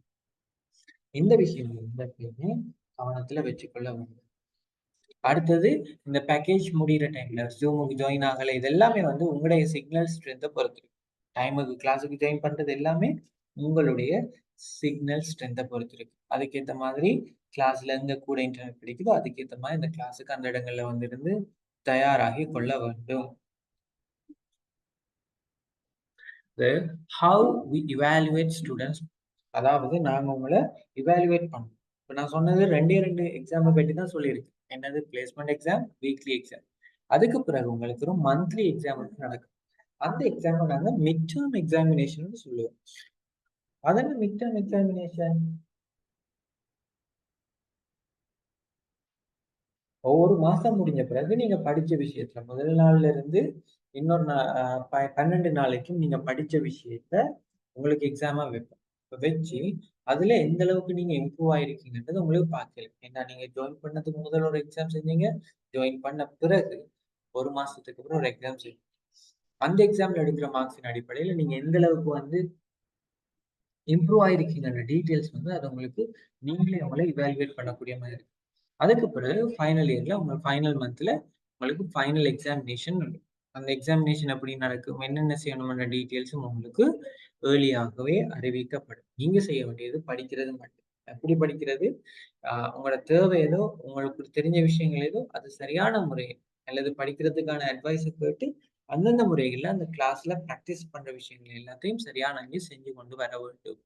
இந்த விஷயம் எப்பயுமே கவனத்துல வச்சுக்கொள்ள வேண்டும். அடுத்தது இந்த பேக்கேஜ் முடியிற டைம்ல ஜூமுக்கு ஜாயின் ஆகல, இது எல்லாமே வந்து உங்களுடைய சிக்னல் ஸ்ட்ரென்த்தை பொறுத்து. டைமுக்கு கிளாஸுக்கு ஜாயின் பண்றது எல்லாமே உங்களுடைய சிக்னல் ஸ்ட்ரென்த்தை பொறுத்து இருக்கு. அதுக்கேற்ற மாதிரி கிளாஸ்ல எங்க கூட இன்டர்நெட் கிடைக்குதோ அதுக்கேற்ற மாதிரி இந்த கிளாஸுக்கு அந்த இடங்கள்ல வந்து இருந்து தயாராகி கொள்ள வேண்டும். how we evaluate students, அதாவது நாங்க உங்களை இவாலுவேட் பண்ணோம். இப்போ நான் சொன்னது ரெண்டு எக்ஸாமை பற்றி தான் சொல்லியிருக்கேன். என்னது? Placement exam, weekly exam. அதுக்கு பிறகு உங்களுக்கு ஒரு மந்த்லி எக்ஸாம் வந்து நடக்கும். அந்த எக்ஸாமை நாங்கள் மிட் டேர்ம் எக்ஸாமினேஷன் சொல்லுவோம். அதென்ன மிட் டேர்ம் எக்ஸாமினேஷன்? ஒவ்வொரு மாசம் முடிஞ்ச பிறகு நீங்க படிச்ச விஷயத்துல முதல் நாள்ல இருந்து இன்னொரு 12 நாளைக்கும் நீங்க படிச்ச விஷயத்த உங்களுக்கு எக்ஸாமா வைப்போம். வச்சு அதுல எந்த அளவுக்கு நீங்க இம்ப்ரூவ் ஆயிருக்கீங்கன்றது உங்களுக்கு பார்க்கல. ஏன்னா நீங்க ஜாயின் பண்ணதுக்கு முதல் ஒரு எக்ஸாம் செஞ்சீங்க, ஜாயின் பண்ண பிறகு ஒரு மாசத்துக்கு அப்புறம் ஒரு எக்ஸாம் செய்யும். அந்த எக்ஸாம்ல எடுக்கிற மார்க்ஸின் அடிப்படையில நீங்க எந்த அளவுக்கு வந்து இம்ப்ரூவ் ஆயிருக்கீங்கன்ற டீட்டெயில்ஸ் வந்து அது உங்களுக்கு நீங்களே உங்களை இவாலுவேட் பண்ணக்கூடிய மாதிரி இருக்கு. அதுக்கு பிறகு ஃபைனல் இயர்ல உங்களுக்கு ஃபைனல் மந்த்ல உங்களுக்கு ஃபைனல் எக்ஸாமினேஷன் இருக்கும். அந்த எக்ஸாமினேஷன் எப்படி நடக்கும், என்னென்ன செய்யணும்ன்ற டீட்டெயில்ஸும் உங்களுக்கு ஏர்லியாகவே அறிவிக்கப்படும். நீங்க செய்ய வேண்டியது படிக்கிறது மட்டும். எப்படி படிக்கிறது? உங்களோட தேவை ஏதோ, உங்களுக்கு தெரிஞ்ச விஷயங்கள் ஏதோ அது சரியான முறையில் அல்லது படிக்கிறதுக்கான அட்வைஸை கேட்டு அந்தந்த முறைகள்ல அந்த கிளாஸ்ல ப்ராக்டிஸ் பண்ற விஷயங்கள் எல்லாத்தையும் சரியான அங்கே செஞ்சு கொண்டு வர வேண்டும்.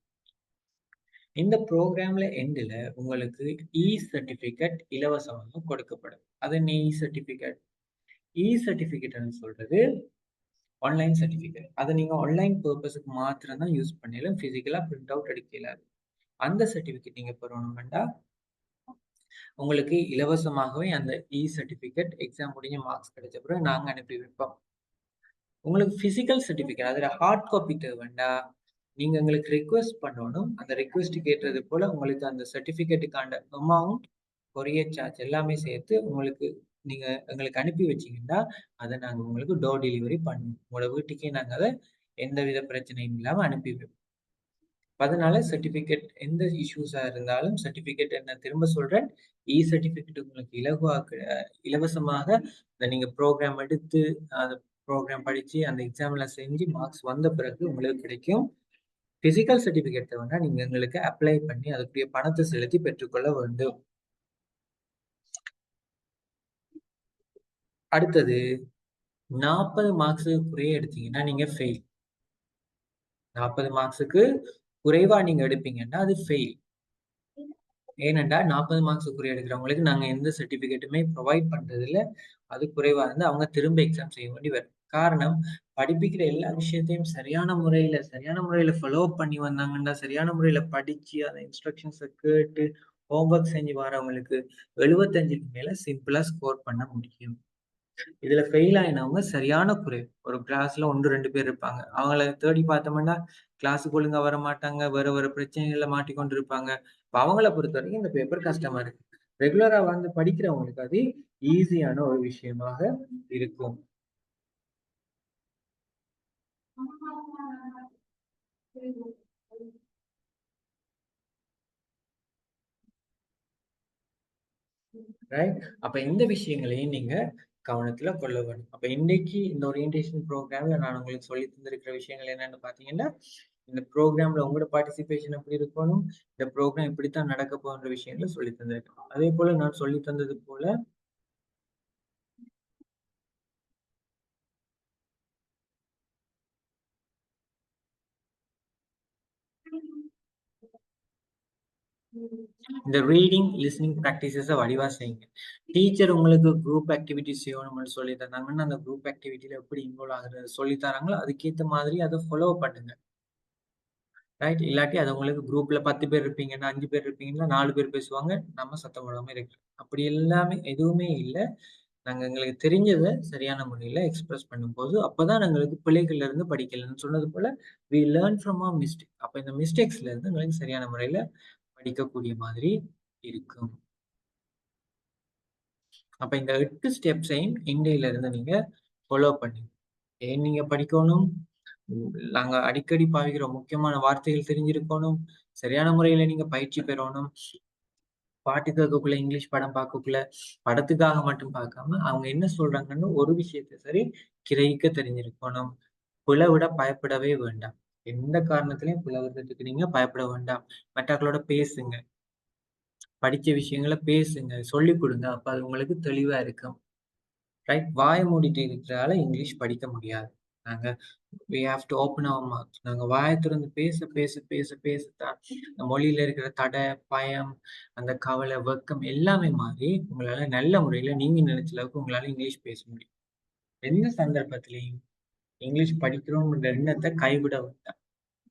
இந்த ப்ரோக்ராம்ல எண்டில் உங்களுக்கு சர்டிஃபிகேட் இலவசமாக கொடுக்கப்படும். அது என்ன சர்டிஃபிகேட்? சர்டிஃபிகேட்னு சொல்றது ஆன்லைன் சர்டிஃபிகேட். அதை நீங்க ஆன்லைன் பர்பஸுக்கு மாத்திரம் தான் யூஸ் பண்ணலாம், பிசிக்கலா பிரிண்ட் அவுட் எடுக்கல. அந்த சர்டிஃபிகேட் நீங்க பெறணும்னா உங்களுக்கு இலவசமாகவே அந்த சர்டிஃபிகேட் எக்ஸாம் முடிஞ்ச மார்க்ஸ் கிடைச்ச பிறகு நாங்க அனுப்பி வைப்போம். உங்களுக்கு பிசிக்கல் சர்டிஃபிகேட் அதுல ஹார்ட் காப்பி தேவைண்டா நீங்க எங்களுக்கு ரெக்வெஸ்ட் பண்ணணும். அந்த ரெக்வெஸ்ட் கேட்டது போல உங்களுக்கு அந்த சர்டிஃபிகேட்டுக்கான அமௌண்ட், கொரியர் சார்ஜ் எல்லாமே சேர்த்து உங்களுக்கு நீங்க எங்களுக்கு அனுப்பி வச்சீங்கன்னா அதை நாங்க உங்களுக்கு டோர் டெலிவரி பண்ணுவோம். உங்களோட வீட்டுக்கே நாங்க அதை எந்தவித பிரச்சனையும் இல்லாம அனுப்பி வைப்போம். அதனால சர்டிஃபிகேட் எந்த இஷ்யூஸா இருந்தாலும் சர்டிஃபிகேட் என்ன திரும்ப சொல்றேன், சர்டிஃபிகேட் உங்களுக்கு இலவசமாக நீங்க ப்ரோக்ராம் எடுத்து அந்த ப்ரோக்ராம் படிச்சு அந்த எக்ஸாம்ல செஞ்சு மார்க்ஸ் வந்த பிறகு உங்களுக்கு கிடைக்கும். பிசிக்கல் சர்டிஃபிகேட் வேணா நீங்க எங்களுக்கு அப்ளை பண்ணி அதுக்குரிய பணத்தை செலுத்தி பெற்றுக்கொள்ள வேண்டும். அடுத்தது 40 மார்க்ஸுக்கு குறைய எடுத்தீங்கன்னா நீங்க ஃபெயில். 40 மார்க்ஸுக்கு குறைவா நீங்க எடுப்பீங்கன்னா அது ஃபெயில். ஏனென்றா 40 மார்க்ஸ் குறைய எடுக்கிறவங்களுக்கு நாங்க எந்த சர்டிபிகேட்டுமே ப்ரொவைட் பண்றது இல்ல. அது குறைவா இருந்து அவங்க திரும்ப எக்ஸாம் செய்ய வேண்டி வரும். காரணம், படிப்பிக்கிற எல்லா விஷயத்தையும் சரியான முறையில ஃபாலோ பண்ணி வந்தாங்கன்னா, சரியான முறையில படிச்சு அந்த இன்ஸ்ட்ரக்ஷன்ஸை கேட்டு ஹோம்ஒர்க் செஞ்சு வரவங்களுக்கு 75க்கு மேல சிம்பிளா ஸ்கோர் பண்ண முடியும். இதுல ஃபெயில் ஆயினவங்க சரியான குறைவு. ஒரு கிளாஸ்ல 1, 2 பேர் இருப்பாங்க. அவங்கள தேடி பார்த்தோம்னா, கிளாஸுக்கு ஒழுங்கா வர மாட்டாங்க. வேற பிரச்சனைகள்ல மாட்டிக்கொண்டு இருப்பாங்க. இப்ப அவங்கள பொறுத்தவரைக்கும் இந்த பேப்பர் கஷ்டமா இருக்கு. ரெகுலரா வந்து படிக்கிறவங்களுக்கு அது ஈஸியான ஒரு விஷயமாக இருக்கும். ரைட்? அப்ப இந்த விஷயங்களையும் நீங்க கவனத்துல கொள்ள வேண்டும். அப்ப இன்னைக்கு இந்த ஓரியன்டேஷன் ப்ரோக்ராம்ல நான் உங்களுக்கு சொல்லி தந்திருக்கிற விஷயங்கள் என்னன்னு பாத்தீங்கன்னா, இந்த ப்ரோக்ராம்ல உங்களோட பார்ட்டிசிபேஷன் எப்படி இருக்கணும், இந்த ப்ரோக்ராம் இப்படித்தான் நடக்க போகின்ற விஷயங்களை சொல்லி தந்திருக்கேன். அதே போல நான் சொல்லி தந்தது போல இந்த ரீடிங் லிஸ்னிங் ப்ராக்டிசஸை வடிவா செய்யுங்க. டீச்சர் உங்களுக்கு குரூப் ஆக்டிவிட்டிஸ் செய்யணும்னு சொல்லி தந்தாங்கன்னா அந்த குரூப் ஆக்டிவிட்டியில எப்படி இன்வால்வ் ஆகுறது சொல்லி தராங்களோ அதுக்கேற்ற மாதிரி அதை ஃபாலோ பண்ணுங்க. ரைட்? இல்லாட்டி அது உங்களுக்கு குரூப்ல 10 பேர் இருப்பீங்கன்னா 5 பேர் இருப்பீங்கன்னா 4 பேர் பேசுவாங்க, நம்ம சத்தம் போடாம இருக்கலாம். அப்படி எல்லாமே எதுவுமே இல்லை. நாங்க எங்களுக்கு தெரிஞ்சதை சரியான முறையில எக்ஸ்பிரஸ் பண்ணும்போது அப்பதான் எங்களுக்கு பிழைகள்ல இருந்து படிக்கலன்னு சொன்னது போல we learn from our mistake. அப்ப இந்த மிஸ்டேக்ஸ்ல இருந்து எங்களுக்கு சரியான முறையில படிக்கக்கூடிய மாதிரி இருக்கும். அப்ப இந்த 8 ஸ்டெப்ஸையும் இன்றையில இருந்து நீங்க ஃபாலோ பண்ணி ஏன் நீங்க படிக்கணும், நாங்க அடிக்கடி பாவிக்கிற முக்கியமான வார்த்தைகள் தெரிஞ்சிருக்கணும். சரியான முறையில நீங்க பயிற்சி பெறணும். பாட்டு கேட்கக்குள்ள, இங்கிலீஷ் படம் பார்க்கக்குள்ள, படத்துக்காக மட்டும் பார்க்காம, அவங்க என்ன சொல்றாங்கன்னு ஒரு விஷயத்த சரி கிரகிக்க தெரிஞ்சிருக்கணும். பிளவிட பயப்படவே வேண்டாம். எந்த காரணத்திலயும் பிளவுறதுக்கு நீங்க பயப்பட வேண்டாம். மற்றவர்களோட பேசுங்க. படிச்ச விஷயங்கள பேசுங்க. சொல்லிக் குடுங்க. அப்ப அது உங்களுக்கு தெளிவா இருக்கும். ரைட்? வாய மூடிட்டு இருக்கிறதால இங்கிலீஷ் படிக்க முடியாது. நாங்க we have to open our mouth. நாங்க வாய திறந்து பேச, பேச, பேச, பேசத்தான் இந்த மொழியில இருக்கிற தடை, பயம், அந்த கவலை, வெட்கம் எல்லாமே மாறி, உங்களால நல்ல முறையில நீங்க நினைச்ச அளவுக்கு உங்களால இங்கிலீஷ் பேச முடியும். எந்த சந்தர்ப்பத்திலயும் இங்கிலீஷ் படிக்கிறோம்ன்ற எண்ணத்த கைவிட வேண்டாம்.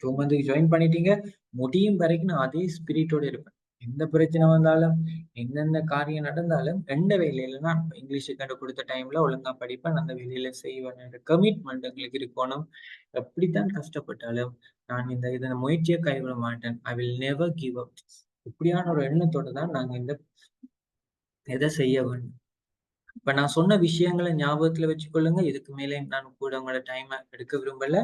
2 மந்த்துக்கு ஜாயின் பண்ணிட்டீங்க. முடியும் வரைக்கும் நான் அதே ஸ்பிரிட்டோட இருப்பேன். எந்த பிரச்சனை வந்தாலும், எந்தெந்த காரியம் நடந்தாலும், எந்த வேலையில நான் இங்கிலீஷுக்கு குடுத்த டைம்ல ஒழுங்கா படிப்பேன். அந்த வேலையில செய்வேன். என்ற கமிட்மெண்ட் எங்களுக்கு இருக்கணும். எப்படித்தான் கஷ்டப்பட்டாலும், நான் இத முயற்சிய கைவிட மாட்டேன். I will never give up. இப்படியான ஒரு எண்ணத்தோட தான் நாங்க இத செய்ய வேண்டும். இப்ப நான் சொன்ன விஷயங்கள ஞாபகத்துல வச்சுக்கொள்ளுங்க. இதுக்கு மேலே நான் கூட உங்களோட டைம எடுக்க விரும்பல.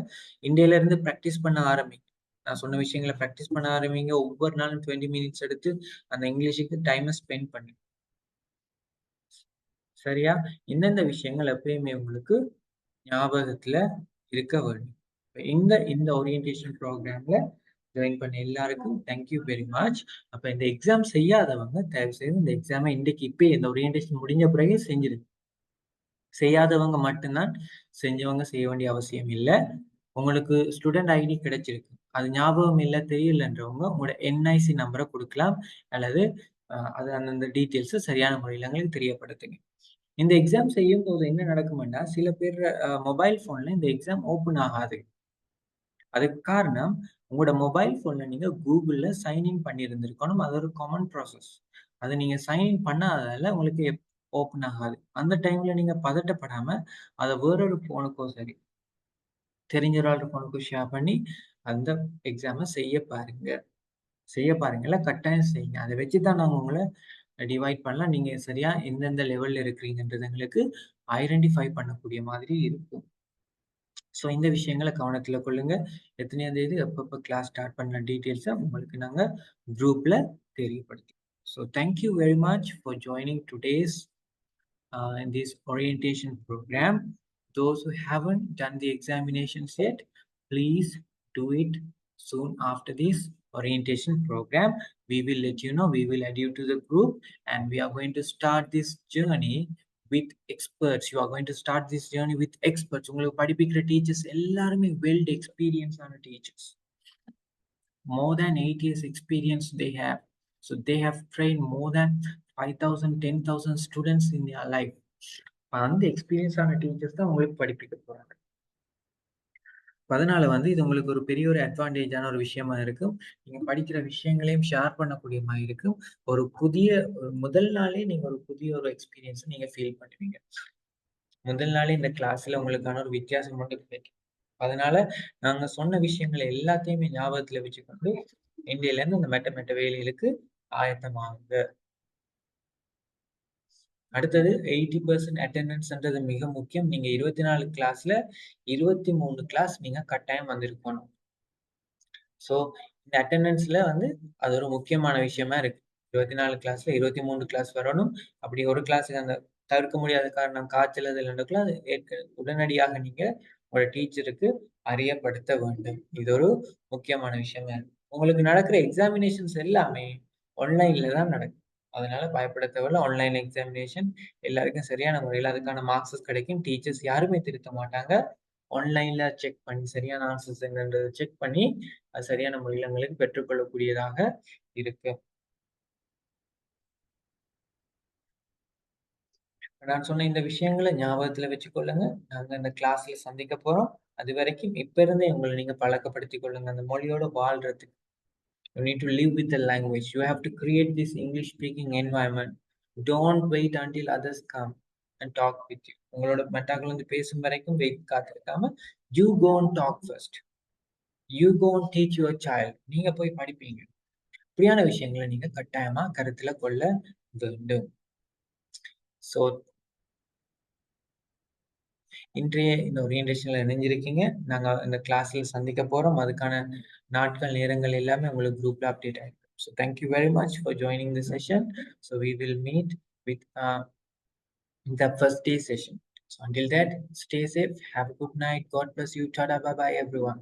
இன்றையில இருந்து பிராக்டிஸ் பண்ண ஆரம்பிங்க. நான் சொன்ன விஷயங்கள பிராக்டிஸ் பண்ண ஆரம்பிங்க. ஒவ்வொரு நாளும் 20 மினிட்ஸ் எடுத்து அந்த இங்கிலீஷுக்கு டைம ஸ்பெண்ட் பண்ணுங்க. சரியா? இந்தந்த விஷயங்கள் எப்பயுமே உங்களுக்கு ஞாபகத்துல இருக்க வேண்டும். இந்த ஓரியன்டேஷன் ப்ரோக்ராம்ல ஜாயின் பண்ண எல்லாருக்கும் தேங்க் யூ வெரி மச். அப்ப இந்த எக்ஸாம் செய்யாதவங்க தயவு செய்து இந்த எக்ஸாம இன்றைக்கு இப்பயே இந்த ஓரியன்டேஷன் முடிஞ்ச பிறகு செஞ்சிருங்க. செய்யாதவங்க மட்டும்தான் செஞ்சவங்க செய்ய வேண்டிய அவசியம் இல்ல. உங்களுக்கு ஸ்டூடண்ட் ஐடி கிடைச்சிருக்கு. அது ஞாபகம் இல்ல, தெரியலன்றவங்க உங்களோட என்ஐசி நம்பர குடுக்கலாம். அல்லது அது அந்தந்த டீட்டெயில்ஸ சரியான முறையில எங்களுக்கு தெரியப்படுத்துங்க. இந்த எக்ஸாம் செய்யும்போது என்ன நடக்கும்னா, சில பேர் மொபைல் ஃபோன்ல இந்த எக்ஸாம் ஓப்பன் ஆகாது. அதுக்கு காரணம், உங்களோட மொபைல் ஃபோன்ல நீங்க Googleல சைன் இன் பண்ணியிருந்திருக்கணும். அது ஒரு காமன் ப்ராசஸ். அத நீங்க சைன் இன் பண்ணாததால உங்களுக்கு ஓப்பன் ஆகாது. அந்த டைம்ல நீங்க பதட்டப்படாம, அத வேறொரு ஃபோனுக்கோ சரி, தெரிஞ்ச ஒரு ஃபோனுக்கோ ஷேர் பண்ணி, அந்த எக்ஸாம செய்ய பாருங்க. செய்ய பாருங்கல்ல, கட்டாயம் செய்யுங்க. அத வச்சு தான் நாங்க உங்கள டிவைட் பண்ணலாம். நீங்க சரியா எந்தெந்த லெவல்ல இருக்கிறீங்கன்றது எங்களுக்கு ஐடென்டிஃபை பண்ணக்கூடிய மாதிரி இருக்கும். ஸோ இந்த விஷயங்கள கவனத்துல கொள்ளுங்க. எத்தனையாம் தேதி எப்பப்ப கிளாஸ் ஸ்டார்ட் பண்ண டீட்டெயில்ஸ உங்களுக்கு நாங்க குரூப்ல தெரியப்படுத்துறோம். So thank you very much for joining today's in this orientation program. Those who haven't done the examinations yet, please do it soon after this orientation program. We will let you know, we will add you to the group, and we are going to start this journey with experts. You are going to start this journey with experts. உங்களுக்கு படிப்பிக்கிற teachers எல்லாருமே well experienced ஆன teachers. More than 8 years experience they have. So they have trained more than 5,000, 10,000 students in their life. அந்த experience ஆன teachers தான் உங்களுக்கு படிப்பிக்க போறாங்க. அதனால இது உங்களுக்கு ஒரு பெரிய ஒரு அட்வான்டேஜான ஒரு விஷயமா இருக்கும். நீங்க படிக்கிற விஷயங்களையும் ஷேர் பண்ணக்கூடிய மாதிரி இருக்கும். ஒரு முதல் நாளே நீங்க ஒரு புதிய ஒரு எக்ஸ்பீரியன்ஸ நீங்க ஃபீல் பண்ணுவீங்க. முதல் நாளே இந்த கிளாஸ்ல உங்களுக்கான ஒரு வித்தியாசம் மட்டும் கிடைக்கும். அதனால நாங்க சொன்ன விஷயங்களை எல்லாத்தையுமே ஞாபகத்துல வச்சுக்கொண்டு இன்றையில இருந்து இந்த மெட்ட வேலைகளுக்கு ஆயத்தமாகுங்க. அடுத்தது 80% அட்டெண்டன்ஸ்ன்றது மிக முக்கியம். நீங்க 24 கிளாஸ்ல 23 கிளாஸ் நீங்க கட்டாயம் வந்திருக்கணும். ஸோ இந்த அட்டெண்டன்ஸ்ல அது ஒரு முக்கியமான விஷயமா இருக்கு. 24 கிளாஸ்ல 23 கிளாஸ் வரணும். அப்படி ஒரு கிளாஸுக்கு அந்த தவிர்க்க முடியாத காரணம் காய்ச்சல் அது இல்லைனாலும் அது உடனடியாக நீங்க உங்களோட டீச்சருக்கு அறியப்படுத்த வேண்டும். இது ஒரு முக்கியமான விஷயமா இருக்கு. உங்களுக்கு நடக்கிற எக்ஸாமினேஷன்ஸ் எல்லாமே ஆன்லைன்ல தான் நடக்கும். அதனால பயப்பட தேவையில்ல. ஆன்லைன் எக்ஸாமினேஷன் எல்லாருக்கும் சரியான முறையில அதுக்கான மார்க்ஸஸ் கிடைக்கும். டீச்சர்ஸ் யாருமே திருத்த மாட்டாங்க. ஆன்லைன்ல செக் பண்ணி சரியான ஆன்சர்ஸ் என்னன்றத செக் பண்ணி, அது சரியான முறையில உங்களுக்கு பெற்றுக்கொள்ளக்கூடியதாக இருக்கு. நான் சொன்ன இந்த விஷயங்கள ஞாபகத்துல வச்சுக்கொள்ளுங்க. நாங்க இந்த கிளாஸ்ல சந்திக்க போறோம். அதுவரைக்கும் இப்ப இருந்தே உங்கள நீங்க பழக்கப்படுத்திக் கொள்ளுங்க. அந்த மொழியோட வாழ்றதுக்கு. You need to live with the language. You have to create this English speaking environment. Don't wait until others come and talk with you. உங்களோட மென்டாக்கள் பேசும் வரைக்கும் காத்திருக்காம, you go and talk first. You go and teach your child. நீங்க போய் படிப்பீங்க. இப்படியான விஷயங்கள நீங்க கட்டாயமா கருத்துல கொள்ள வேண்டும். So இன்றைய இந்த ஓரியன்டேஷன்ல இணைஞ்சிருக்கீங்க. நாங்க இந்த கிளாஸ்ல சந்திக்க போறோம். அதுக்கான நாட்கள், நேரங்கள் எல்லாமே உங்களுக்கு குரூப்ல அப்டேட் ஆயிடும். So thank you very much for joining the session. So we will meet with the first day session. So until that, stay safe. Have a good night. God bless you. Tada, bye bye, everyone.